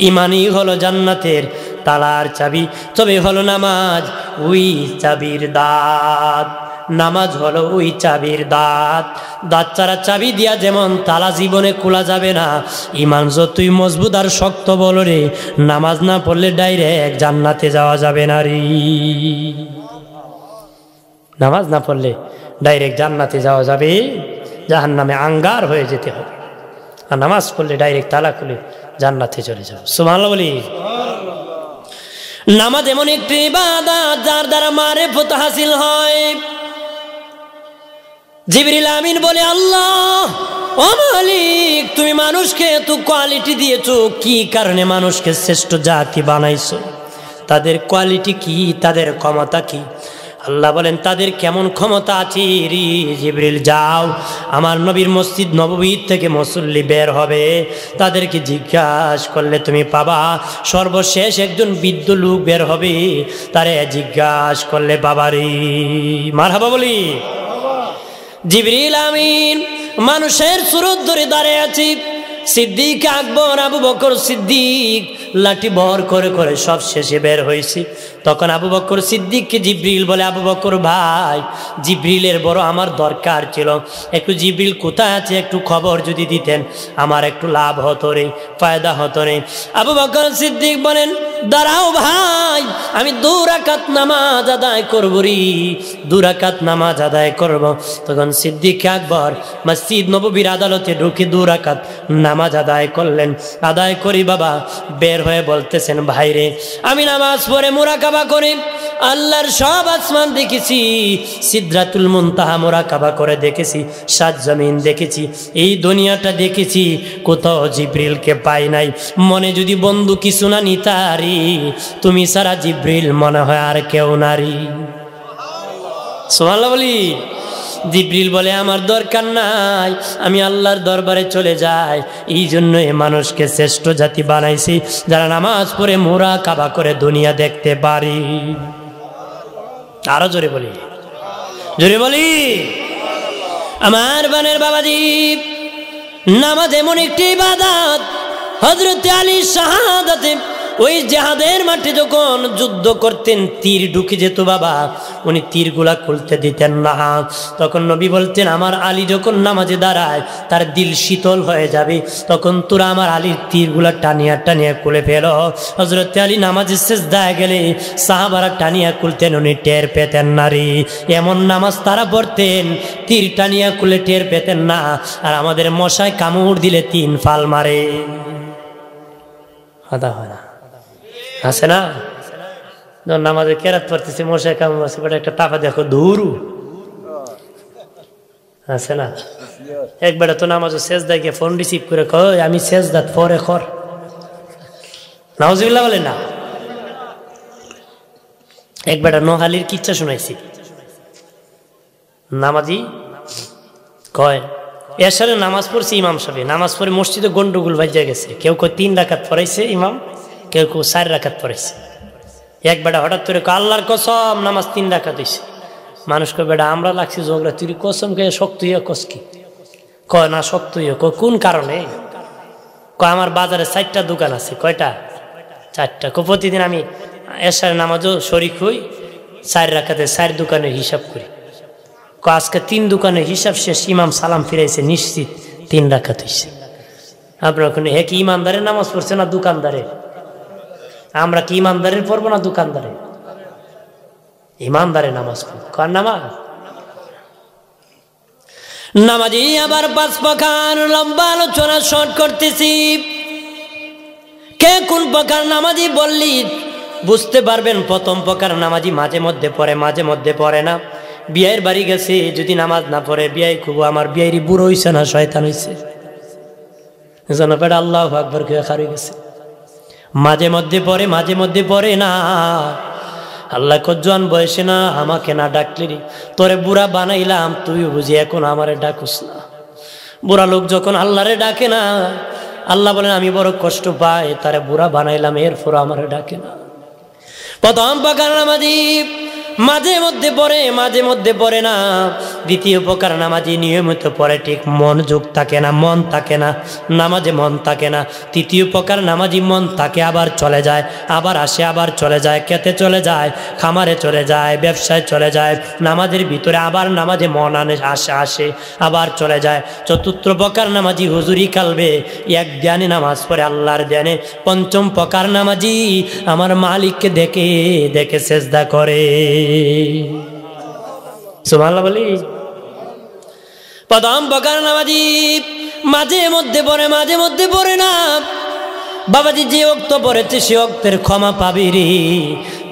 ঈমানই হলো জান্নাতের তালার চাবি। তবে হলো নামাজ ওই চাবির দাঁত, নামাজ হলো ওই চাবির দাঁত। দাঁত ছাড়া চাবি দিয়া যেমন তালা জীবনে খোলা যাবে না, ঈমান যতই মজবুত আর শক্ত বলো রে, নামাজ না পড়লে ডাইরেক্ট জান্নাতে যাওয়া যাবে না রে। নামাজ না পড়লে ডাইরেক্ট জান্নাতে যাওয়া যাবে, জাহান্নামে আঙ্গার হয়ে যেতে হবে। আর নামাজ পড়লে ডাইরেক্ট তালা খুলে জান্নাতে চলে যাবে। সুবহানাল্লাহ বলি। নামাজ এমন একটি ইবাদত যার দ্বারা মারিফত হাসিল হয়। জিবরিল আমিন বলে আল্লাহ ও মালিক, তুমি মানুষকে এত কোয়ালিটি দিয়েছো, কি কারণে মানুষকে শ্রেষ্ঠ জাতি বানাইছো? তাদের কোয়ালিটি কি, তাদের ক্ষমতা কি? আল্লাহ বলেন তাদের কেমন ক্ষমতা আছে রে জিবরিল, যাও আমার নবীর মসজিদ নববী থেকে মুসল্লি বের হবে, তাদেরকে জিজ্ঞাসা করলে তুমি পাবা। সর্বশেষ একজন বৃদ্ধ লোক বের হবে, তারে জিজ্ঞাসা করলে বাবা রে। মারহাবা বলি। জিবরিল আমিন মানুষের সুরত ধরে দাঁড়িয়ে আছি। সিদ্দিক আকবর আবু বকর সিদ্দিক লাঠি বহর করে করে সব শেষে বের হয়েছে। তখন আবু বকর সিদ্দিককে জিবরিল বলে, আবু বকর ভাই, জিবরিলের বড় আমার দরকার ছিল, একটু জিবরিল কোথায় আছে একটু খবর যদি দিতেন আমার একটু লাভ হতো রে, ফায়দা হতো রে। আবু বকর সিদ্দিক বলেন, দাঁড়াও ভাই, আমি 2 রাকাত নামাজ আদায় করবো রে, 2 রাকাত নামাজ আদায় করব। তখন সিদ্দিক আকবর মসজিদ নববীর আদালতে ঢুকে 2 রাকাত নামাজ আদায় করলেন। আদায় করি বাবা বের হয়ে বলতেছেন, ভাইরে আমি নামাজ পড়ে মুরাকাবা করি, আল্লাহর সব আসমান দেখেছি, সিদরাতুল মুনতাহা মুরাকাবা করে দেখেছি, 7 জমিন দেখেছি, এই দুনিয়াটা দেখেছি, কোথাও জিবরিলকে পাই নাই। মনে যদি বন্ধু কিছু না নিতারি, তুমি সারা জিবরিল মনে হয় আর কেউ নারী। সুবহানাল্লাহ বলি। জিবরিল বলে আমার দরকার নাই, আমি আল্লাহর দরবারে চলে যাই। এই জন্য মানুষকে শ্রেষ্ঠ জাতি বানাইছি, যারা নামাজ পড়ে মুরাকাবা করে দুনিয়া দেখতে পারি। আরো জোরে বলি, জোরে বলি। আমার বানের বাবাজি, নামাজ এমন একটি ইবাদত, হযরত আলী শাহাদাতে ওই জিহাদের মাঠে যখন যুদ্ধ করতেন তীর ঢুকে যেত বাবা, উনি তীরগুলা খুলতে দিতেন না। তখন নবী বলতেন আমার আলী যখন নামাজে দাঁড়ায় তার দিল শীতল হয়ে যাবে, তখন তোরা আমার আলীর তীরগুলা টানিয়া টানিয়া খুলে ফেলো। হযরত আলী নামাজে সিজদায় গেলে সাহাবারা টানিয়া খুলতেন, উনি টের পেতেন না রে। এমন নামাজ তারা পড়তেন, তীর টানিয়া খুলে টের পেতেন না। আর আমাদের মশায় কামড় দিলে 3 ফাল মারে, আদা হয় না, আছে না? নামাজে কেরাত পড়তেছে, মশাই কামড় আছে, একটা তাপা দেখো ধুরু, আছে না? একবার তো নামাজে সেজদায় গিয়ে ফোন রিসিভ করে কয় আমি সেজদাত পরে কর, নাউজুবিল্লাহ বলে না। একবার নোহালির কিচ্ছা শুনাইছি, নামাজি কয় এশারে নামাজ পড়ছে ইমাম সাহেব, নামাজ পড়ে মসজিদে গন্ডগোল বাজে গেছে, কেউ 3 রাকাত পড়াইছে ইমাম, কেউ 4 রাকাত পড়াইছে। এক বেটা হঠাৎ করে আল্লাহর কসম নামাজ 3 রাকাত হইছে। মানুষ কয় বেটা আমরা লাগছি ঝগড়া, তুই কসম কে শক্ত হইয়া কস কি? কয় না শক্ত হইয়া। কয় কোন কারণে? কয় আমার বাজারে 4টা দোকান আছে। কয়টা? 4টা। প্রতিদিন আমি এশারে নামাজও শরিক হই, 4 রাকাতে 4 দোকানের হিসাব করি। আজকে 3 দোকানের হিসাব শেষ, ইমাম সালাম ফিরাইছে, নিশ্চিত 3 রাকাত হইছে। আপনার কোন হে কি ইমানদারের নামাজ পড়ছে না দোকানদারের? আমরা কি ইমানদারের পড়বো না দোকানদারের? ইমানদারের নামাজ পড়বো। কার নামাজ? নামাজি আবার 5 প্রকার, লম্বা আলোচনা শর্ট করতেছি। কে কোন প্রকার নামাজি বললি বুঝতে পারবেন। প্রথম প্রকার নামাজি মাঝে মধ্যে পড়ে, মাঝে মধ্যে পড়ে না। বিয়ের বাড়ি গেছে, যদি নামাজ না পড়ে বিয়াই খুব আমার বিয়ারি বুড়ো হইছে না শয়তান হইছে, আল্লাহু আকবার কে খারি গেছে। মাঝে মধ্যে পড়ে, মাঝে মধ্যে পড়ে না। আল্লাহ কজন বয়সে না আমাকে না ডাকলি, তোরে বুড়া বানাইলাম, তুই বুঝি এখন আমারে ডাকুস না। বুড়া লোক যখন আল্লাহরে ডাকে না, আল্লাহ বলেন আমি বড় কষ্ট পাই, তারে বুড়া বানাইলাম, এরপর আমারে ডাকে না। প্রথম প্রকার নামাজি মাঝে মধ্যে পড়ে, মাঝে মধ্যে পড়ে না। দ্বিতীয় প্রকার নামাজি নিয়মিত পড়ে, ঠিক মনোযোগ থাকে না, মন থাকে না, নামাজে মন থাকে না। তৃতীয় প্রকার নামাজি মন থাকে, আবার চলে যায়, আবার আসে, আবার চলে যায়, খেতে চলে যায়, খামারে চলে যায়, ব্যবসায় চলে যায়, নামাজের ভিতরে আবার নামাজে মন আসে আবার চলে যায়। চতুর্থ প্রকার নামাজি হুজুরি কালবে, এক ধ্যানে নামাজ পড়ে, আল্লাহর ধ্যানে। পঞ্চম প্রকার নামাজি আমার মালিককে দেখে দেখে সেজদা করে। সুবহানাল্লাহ বলি। প্রথম প্রকার নামাজি মাঝে মধ্যে পড়ে, মাঝে মধ্যে পড়ে না। বাবাজি যে ওক্ত পড়েছে সে ওক্তের ক্ষমা পাবি রে,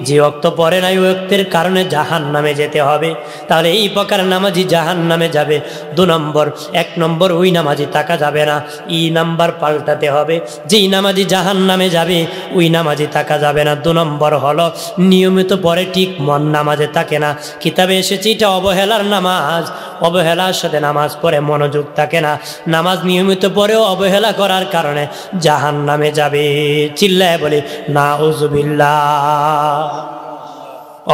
যে ওক্ত পড়ে নাই ওই ওক্তের কারণে জাহান্নামে যেতে হবে। তাহলে এই প্রকার নামাজি জাহান্নামে যাবে। 2 নম্বর, 1 নম্বর ওই নামাজি তাকা যাবে না, ই নাম্বার পাল্টাতে হবে। যেই নামাজি জাহান্নামে যাবে ওই নামাজি তাকা যাবে না। 2 নম্বর হলো নিয়মিত পড়ে, ঠিক মন নামাজে থাকে না। কিতাবে এসেছে এটা অবহেলার নামাজ, অবহেলার সাথে নামাজ পড়ে মনোযোগ থাকে না। নামাজ নিয়মিত পড়েও অবহেলা করার কারণে জাহান্নামে যাবে। চিল্লায় বলি নাউজুবিল্লাহ।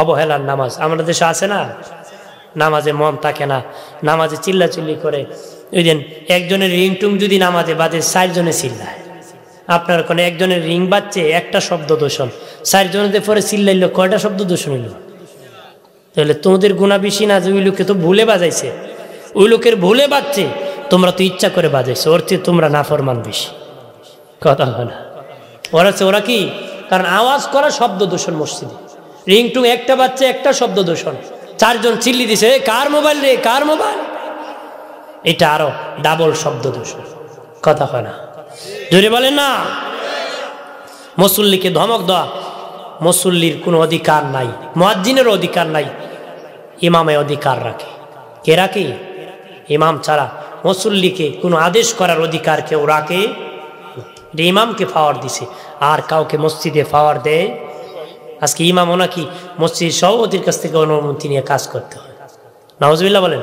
অবহেলার নামাজ আমাদের দেশে আছে না, নামাজে মন থাকে না, নামাজে চিল্লাচিল্লি করে। ওই দিন একজনের রিংটুং যদি নামাজে বাজে 4 জনে চিল্লায়। আপনার কোনো একজনের রিং বাজছে, একটা শব্দ দূষণ, 4 জনের পরে চিল্লাইলো, কয়টা শব্দ দূষণ হইল? তাহলে তোমাদের গুণা বেশি না যে ওই লোকে তো ভুলে বাজাইছে, ওই লোকের ভুলে বাজছে, তোমরা তো ইচ্ছা করে বাজাইছো, ওর চেয়ে তোমরা নাফরমান বেশি। কথা হয় না? ওরা কি? কারণ আওয়াজ করা শব্দ দূষণ মসজিদে। রিংটুং একটা বাচ্চা, একটা শব্দ দূষণ, 4 জন চিল্লি দিছে কার মোবাইল রে, কার মোবাইল, এটা আরো ডাবল শব্দ দূষণ। কথা হয় না? জোরে বলেন না। মুসল্লিকে ধমক দেওয়া, মুসল্লির কোনো অধিকার নাই, মুয়াজ্জিনের অধিকার নাই, ইমামে অধিকার রাখে। কে রাখে? ইমাম ছাড়া মুসল্লিকে কোনো আদেশ করার অধিকার কেউ রাখে? ইমামকে পাওয়ার দিছে, আর কাউকে মসজিদে পাওয়ার দেয়? আজকে ইমাম নাকি মসজিদ সভাপতির কাছ থেকে অনুমতি নিয়ে কাজ করতে হয়। নাউজুবিল্লাহ বলেন।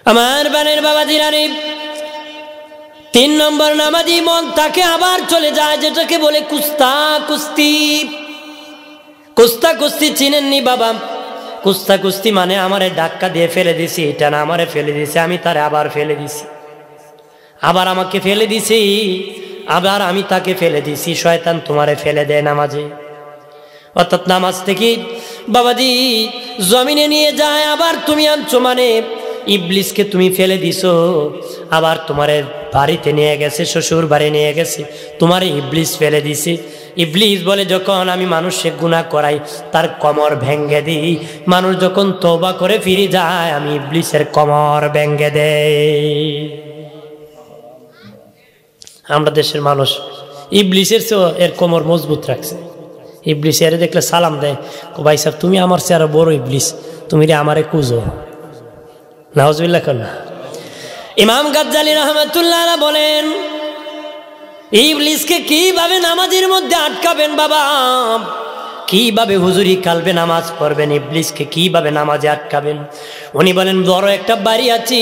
আমার বানের বাবাজিরা রে, 3 নম্বর নামাজি মন তাকে আবার চলে যায়, যেটাকে বলে কুস্তা কুস্তি। কুস্তা কুস্তি চিনেননি বাবা? কুস্তা কুস্তি মানে আমারে ধাক্কা দিয়ে ফেলে দিছি, এটা না আমারে ফেলে দিছে, আমি তারে আবার ফেলে দিছি, আবার আমাকে ফেলে দিছি, আবার আমি তাকে ফেলে দিছি। শয়তান তোমারে ফেলে দেয় নামাজে। অর্থাৎ নামাজ থেকে বাবাজি জমিনে নিয়ে যায়, আবার তুমি আনছো মানে ইবলিসকে তুমি ফেলে দিছো, আবার তোমার বাড়িতে নিয়ে গেছে, শ্বশুর বাড়ি নিয়ে গেছে, তোমার ইবলিস ফেলে দিছে। ইবলিস বলে যখন আমি মানুষকে গুনাহ করাই তার কোমর ভেঙ্গে দিই, মানুষ যখন তওবা করে ফিরে যায় আমি ইবলিসের কোমর ভেঙ্গে দেই। আমরা দেশের মানুষ ইবলিসের চেয়ে এর কোমর মজবুত রাখছে। ইবলিস এর দেখলে সালাম দেয়, ভাই সাহেব তুমি আমার চেয়ে আরো বড় ইবলিস, তুমি রে আমারে কুজো। নাউজুবিল্লাহ কর না। ইমাম গাজ্জালী রাহমাতুল্লাহ আলাইহি বলেন, ইবলিসকে কিভাবে নামাজের মধ্যে আটকাবেন বাবা, কিভাবে হুজুরি কালবে নামাজ পড়বেন, ইবলিসকে কিভাবে নামাজে আটকাবেন? উনি বলেন, বড় একটা বাড়ি আছে,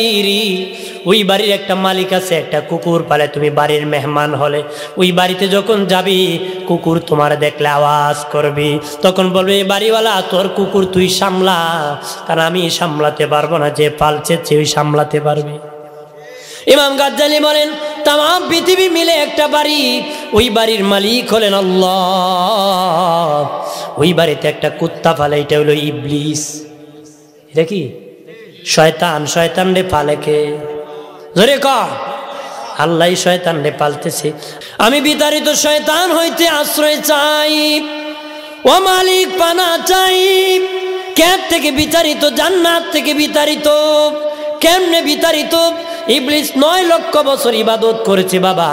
ওই বাড়ির একটা মালিক আছে, একটা কুকুর পালে। তুমি বাড়ির মেহমান হলে ওই বাড়িতে যখন যাবি, কুকুর তোমার দেখলে আওয়াজ করবি, তখন বলবে বাড়িওয়ালা তোর কুকুর তুই সামলা, কারণ আমি সামলাতে পারবো না, যে পালছে সেই সামলাতে পারবে। ইমাম গাজ্জালী বলেন, তাম পৃথিবী মিলে একটা বাড়ি, ওই বাড়ির মালিক হলেন আল্লাহ। ওই বাড়িতে একটা কুত্তা পালে, এটা হলো ইবলিস। এটা কি? শয়তান। শয়তান রে পালে কে? জোরে কর। আল্লাহ শয়তান রে পালতেছে। আমি বিতাড়িত শয়তান হইতে আশ্রয় চাই, ও মালিক পানা চাই। কেন থেকে বিতাড়িত? জান্নাত থেকে বিতাড়িত। কেমনে বিতাড়িত? ইবলিস 9 লক্ষ বছর ইবাদত করেছে বাবা,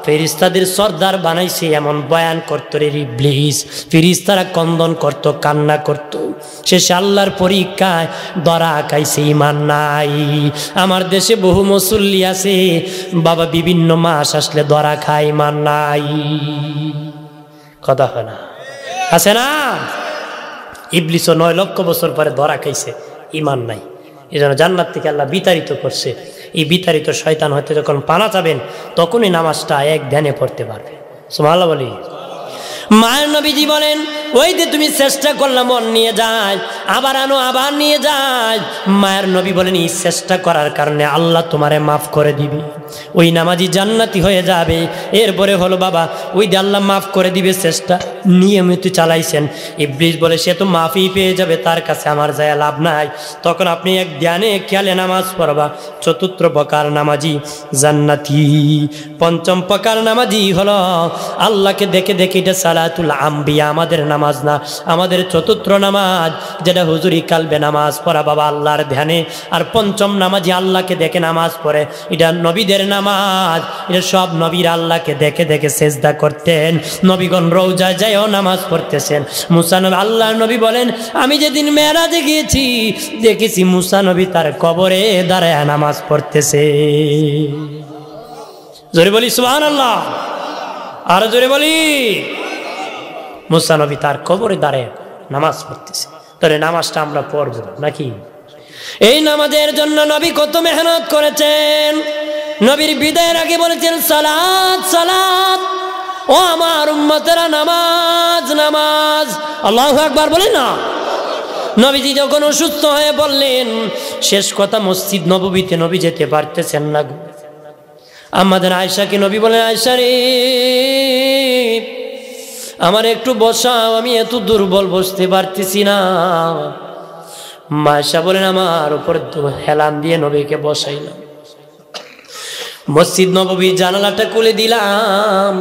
ফেরেশতাদের সর্দার বানাইছে, এমন বয়ান করত রে ইবলিস, ফেরেশতারা কন্দন করত, কান্না করত। শেষে আল্লাহর পরীক্ষায় ধরা খাইছে, ঈমান নাই। আমার দেশে বহু মুসল্লি আছে বাবা, বিভিন্ন মাস আসলে ধরা খায়, ঈমান নাই। কথা হয় না? আছে না? ইবলিসও 9 লক্ষ বছর পরে ধরা খাইছে, ঈমান নাই। এই জন্য জান্নাত থেকে আল্লাহ বিতাড়িত করছে। এই বিতাড়িত শয়তান হতে যখন পানা যাবেন, তখনই নামাজটা এক ধ্যানে পড়তে পারবে। সুবহানাল্লাহ বলি। মায়ের নবীজি বলেন, ওই যে তুমি চেষ্টা করলাম মন নিয়ে যায়, আবার আনো, আবার নিয়ে যায়। মায়ের নবী বলেন, এই চেষ্টা করার কারণে আল্লাহ তোমারে মাফ করে দিবে, ওই নামাজি জান্নাতি হয়ে যাবে। এরপরে হলো বাবা, ওই যে আল্লাহ মাফ করে দিবে, চেষ্টা নিয়মিত চালাইছেন। ইবলিস বলে সে তো মাফি পেয়ে যাবে, তার কাছে আমার যায় লাভ নাই। তখন আপনি এক ধ্যানে খেয়ালে নামাজ পড়বা। 4th প্রকার নামাজি জান্নাতি। 5ম প্রকার নামাজি হলো আল্লাহকে দেখে দেখে, এটা সালাতুল আম্বিয়া, আমাদের নামাজ না, আমাদের 4th নামাজ, যেটা হুজুরি কালবে নামাজ পড়া বাবা আল্লাহর ধ্যানে। আর 5ম নামাজি আল্লাহকে দেখে নামাজ পড়ে, এটা নবীদের নামাজ। এটা সব নবীর আল্লাহকে দেখে দেখে সেজদা করতেন। নবীগণ রওজায় যায়ও নামাজ পড়তেছেন। মুসা নবী, আল্লাহ নবী বলেন, আমি যেদিন মেরাজে গিয়েছি দেখেছি মুসা নবী তার কবরে দাঁড়ায় নামাজ পড়তেছে। জোরে বলি সুবহানাল্লাহ, আর জোরে বলি। মুসা নবী তার কবরে দাঁড়ায় নামাজ পড়তেছে। তাহলে নামাজটা আমরা পড়ব নাকি? এই নামাজের জন্য নবী কত মেহনত করেছেন। নবীর বিদায়ের আগে বলেছেন, সালাত সালাত, ও আমার উম্মতেরা নামাজ নামাজ। আল্লাহু আকবার বলেন না। নবীজি যখন অসুস্থ হয়ে বললেন, শেষ কথা মসজিদ নববীতে নবী যেতে পারতেছেন না। আমাদের আয়েশাকে নবী বলেন, আয়েশা রে আমার একটু বসাও, আমি এত দুর্বল বসতে পারতেছি না। আয়েশা বলেন, আমার উপর হেলান দিয়ে নবীকে বসাইলাম। মসজিদ নববী জানালাটা খুলে দিলাম,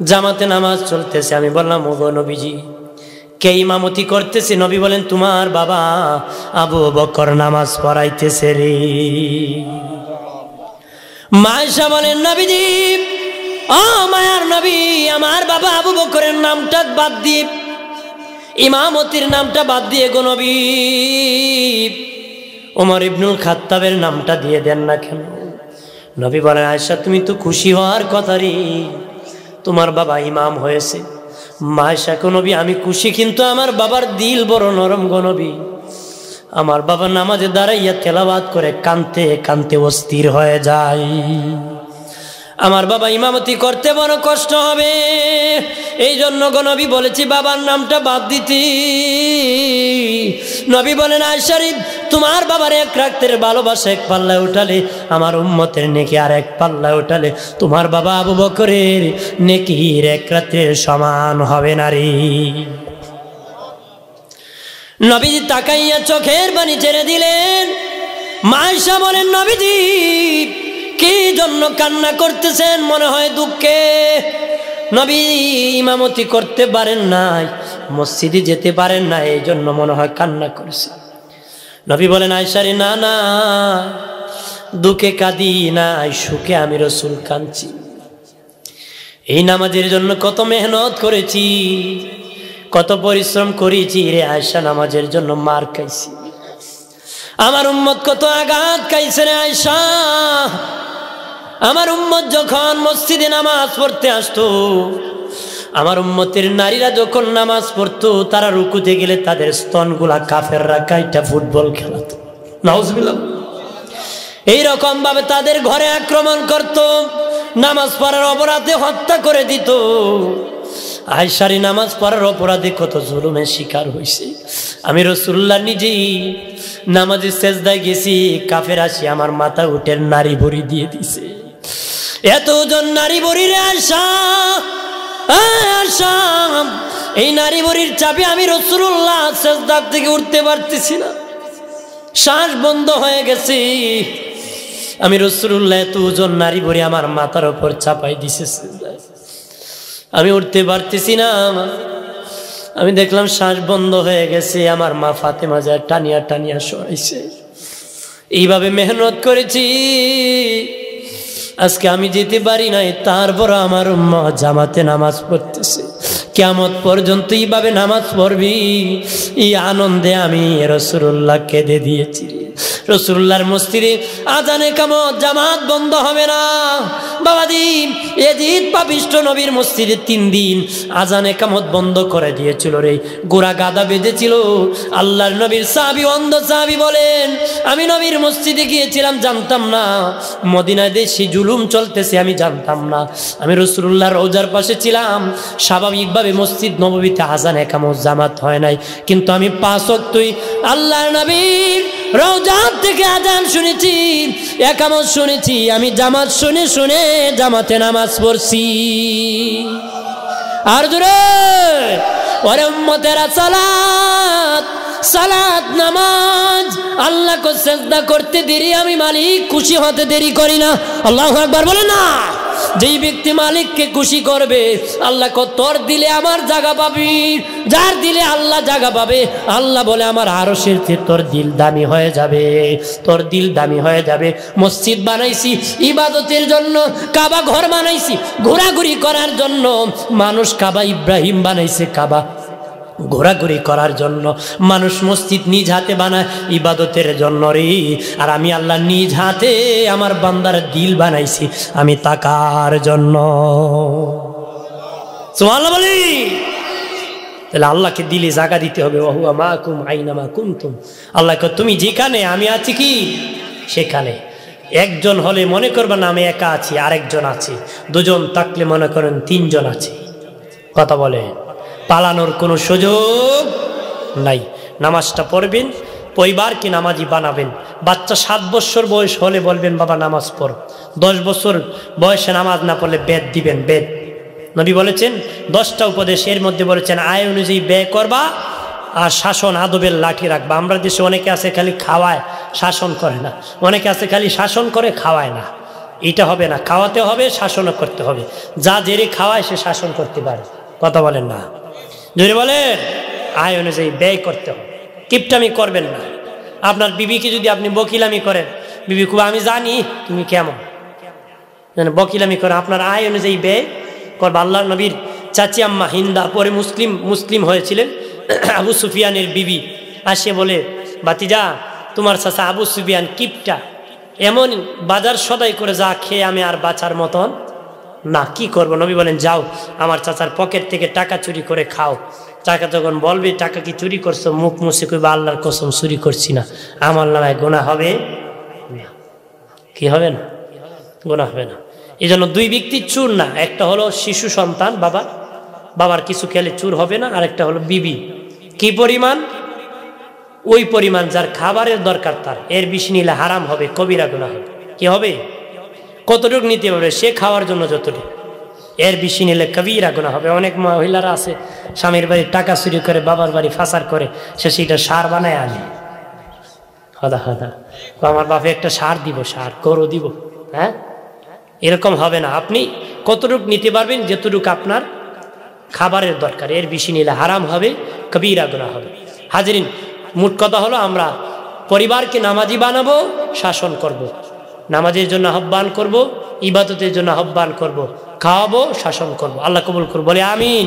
জামাতে নামাজ চলতেছে। আমি বললাম, ও নবীজি কে ইমামতি করতেছে? নবী বলেন, তোমার বাবা আবু বকর নামাজ পড়াইতেছে রে। আয়েশা বলেন, নবীজি ও মায়ার নবী, আমার বাবা আবু বকরের নামটা বাদ দিয়ে, ইমামতির নামটা বাদ দিয়ে গো নবী ওমর ইবনুল খাত্তাবের নামটা দিয়ে দেন না কেন? নবী বলেন, আয়েশা তুমি তো খুশি হওয়ার কথা রে, তোমার বাবা ইমাম হয়েছে। আয়েশা কো নবী আমি খুশি, কিন্তু আমার বাবার দিল বড় নরম গো নবী। আমার বাবা নামাজে দাঁড়াইয়া তেলাওয়াত করে কানতে কানতে অস্থির হয়ে যায়। আমার বাবা ইমামতি করতে বড় কষ্ট হবে, এই জন্য নবী বলেছি বাবার নামটা বাদ দিতি। নবী বলেন আয়েশা তোমার বাবার এক রাতের ভালোবাসা এক পাল্লায় উঠালে আমার উম্মতের নেকি আর এক পাল্লায় উঠালে তোমার বাবা আবু বকরের নেকির এক রাতের সমান হবে না রে। নবীজি তাকাইয়া চোখের পানি ছেড়ে দিলেন। মা আয়েশা বলেন নবীজি কি জন্য কান্না করতেছেন? মনে হয় দুঃখে। নবী ইমামতি করতে পারেন নাই, মসজিদে যেতে পারেন না, এই জন্য মনে হয় কান্না করছে। নবী বলেন আয়েশা রে না না, দুঃখে কাঁদি না, সুখে আমি রাসূল কাঁদছি। এই নামাজের জন্য কত মেহনত করেছি, কত পরিশ্রম করেছি রে আয়েশা, নামাজের জন্য মার খাইছি। আমার উম্মত কত আঘাত খাইছে রে আয়েশা। আমার উম্মত যখন মসজিদে নামাজ পড়তে আসতো, আমার উম্মতের নারীরা যখন নামাজ পড়তো, তারা রুকুতে গেলে তাদের স্তনগুলা কাফেররা কাইটা ফুটবল খেলাতো। নাউজুবিল্লাহ। এইরকম ভাবে তাদের ঘরে আক্রমণ করত, নামাজ পড়ার অপরাধে হত্যা করে দিত। আয়েশারি নামাজ পড়ার অপরাধে কত জুলুমের শিকার হয়েছে। আমি রাসূলুল্লাহ নিজেই নামাজে সেজদায় গেছি, কাফের আসি আমার মাথা উঠে নারী ভরি দিয়ে দিছে। এত ওজন নারী ভরির আয়েশা, আয়েশা এই নারী ভরির চাপে আমি রাসূলুল্লাহ সেজদা থেকে উঠতে পারতেছি না, শ্বাস বন্ধ হয়ে গেছে। আমি রাসূলুল্লাহ এত ওজন নারী ভরি আমার মাথার উপর চাপাই দিছে সেজদায়, আমি উঠতে পারতেছি না। আমি দেখলাম শ্বাস বন্ধ হয়ে গেছে। আমার মা ফাতেমা যায় টানিয়া টানিয়া সরাইছে। এইভাবে মেহনত করেছি, আজকে আমি যেতে পারি নাই, তারপর আমার উম্মত জামাতে নামাজ পড়তেছে। কিয়ামত পর্যন্ত এইভাবে নামাজ পড়বি, এই আনন্দে আমি রাসূলুল্লাহ কেঁদে দিয়েছি। রাসূলুল্লাহর মসজিদে আজানে কামত জামাত বন্ধ হবে না বাবাজি। এজিদ পাপিষ্ঠ নবীর মসজিদে 3 দিন আজানে কামত বন্ধ করে দিয়েছিল রে। গোড়া গাদা বেঁধেছিল। আল্লাহর নবীর সাহাবী, অন্ধ সাহাবী বলেন আমি নবীর মসজিদে গিয়েছিলাম, জানতাম না মদিনায় দেশি জুলুম চলতেছে, আমি জানতাম না। আমি রাসূলুল্লাহর রওজার পাশে ছিলাম, স্বাভাবিকভাবে মসজিদ নববীতে আজানে কামত জামাত হয় নাই, কিন্তু আমি 5 ওয়াক্তই আল্লাহর নবীর রওজা থেকে আজান শুনেছি, একামত শুনেছি। আমি জামাত শুনে শুনে জামাতে নামাজ পড়ছি। আর জোরে ওরে উম্মতেরা, সালাত সালাত নামাজ আল্লাহকে সিজদা করতে দেরি, আমি মালিক খুশি হতে দেরি করি না। আল্লাহু আকবার বলে না। যেই ব্যক্তি মালিককে খুশি করবে, আল্লাহকে তোর দিলে আমার জায়গা পাবি, যার দিলে আল্লাহ জায়গা পাবে। আল্লাহ বলে আমার আরশের চেয়ে তোর দিল দামি হয়ে যাবে, তোর দিল দামি হয়ে যাবে। মসজিদ বানাইছি ইবাদতের জন্য, কাবা ঘর বানাইছি ঘোরাঘুরি করার জন্য। মানুষ কাবা ইব্রাহিম বানাইছে কাবা ঘোরাঘুরি করার জন্য, মানুষ মসজিদ নিজ হাতে বানায় ইবাদতের জন্য রে। আর আমি আল্লাহ নিজ হাতে আমার বান্দার দিল বানাইছি আমি তাকার জন্য। সুবহানাল্লাহ বলি। তাহলে আল্লাহকে দিলে জায়গা দিতে হবে। ওয়া হুয়া মাকুম আইনামা কুনতুম। আল্লাহকে তুমি যেখানে, আমি আছি কি সেখানে। একজন হলে মনে করবেন আমি একা আছি, আরেকজন আছে। দুজন থাকলে মনে করেন 3 জন আছে। কথা বলে পালানোর কোনো সুযোগ নাই। নামাজটা পড়বেন, পরিবারকে নামাজি বানাবেন। বাচ্চা 7 বছর বয়স হলে বলবেন বাবা নামাজ পড়। 10 বছর বয়সে নামাজ না পড়লে বেদ দিবেন। বেদ নবী বলেছেন 10টা উপদেশ, এর মধ্যে বলেছেন আয় অনুযায়ী ব্যয় করবা আর শাসন আদবের লাঠি রাখবা। আমরা দেশে অনেকে আছে খালি খাওয়ায়, শাসন করে না। অনেকে আছে খালি শাসন করে, খাওয়ায় না। এটা হবে না, খাওয়াতে হবে, শাসনও করতে হবে। যা জেরে খাওয়ায় সে শাসন করতে পারে। কথা বলেন না, জোরে বলেন। আয় অনুযায়ী ব্যয় করতে হবে, কিপটামি করবেন না। আপনার বিবিকে যদি আপনি বকিলামি করেন, বিবি খুব আমি জানি তুমি কেমন, বকিলামি করে, আপনার আয় অনুযায়ী ব্যয় করবা। আল্লাহ নবীর চাচি আম্মা হিন্দা পরে মুসলিম হয়েছিলেন। আবু সুফিয়ানের বিবি আসে বলে বাতিজা তোমার চাচা আবু সুফিয়ান কিপটা, এমন বাজার সদাই করে যা খেয়ে আমি আর বাঁচার মতন না, কি করব? নবী বলেন যাও আমার চাচার পকেট থেকে টাকা চুরি করে খাও। টাকা যখন বলবে টাকা কি চুরি করছো, মুখ মুছে কইবা আল্লাহর কসম চুরি করছি না, আমার নামায় গুনাহ হবে না। কি হবে না? গুনাহ হবে না। এই জন্য দুই ব্যক্তি চুর না, একটা হলো শিশু সন্তান, বাবার কিছু খেলে চুর হবে না, আর একটা হলো বিবি। কি পরিমাণ? ওই পরিমাণ যার খাবারের দরকার তার, এর বেশি নিলে হারাম হবে, কবিরা গুনাহ হবে। কি হবে? কতটুকু নিতে পারবে সে খাওয়ার জন্য, যতটুকু, এর বেশি নিলে কবিরা গুনাহ হবে। অনেক মহিলারা আছে স্বামীর বাড়ি টাকা চুরি করে বাবার বাড়ি ফাসার করে, সে সেটা সার বানায় আনে। হদা হদা আমার বাপে একটা সার দিব, সার গরু দিব। হ্যাঁ, এরকম হবে না। আপনি কতটুকু নিতে পারবেন, যতটুকু আপনার খাবারের দরকার, এর বেশি নিলে হারাম হবে, কবিরা গুনাহ হবে। হাজরিন, মোট কথা হলো আমরা পরিবারকে নামাজি বানাবো, শাসন করব। নামাজের জন্য আহ্বান করব, ইবাদতের জন্য আহ্বান করব, খাওয়াবো, শাসন করব। আল্লাহ কবুল করব, বলে আমিন।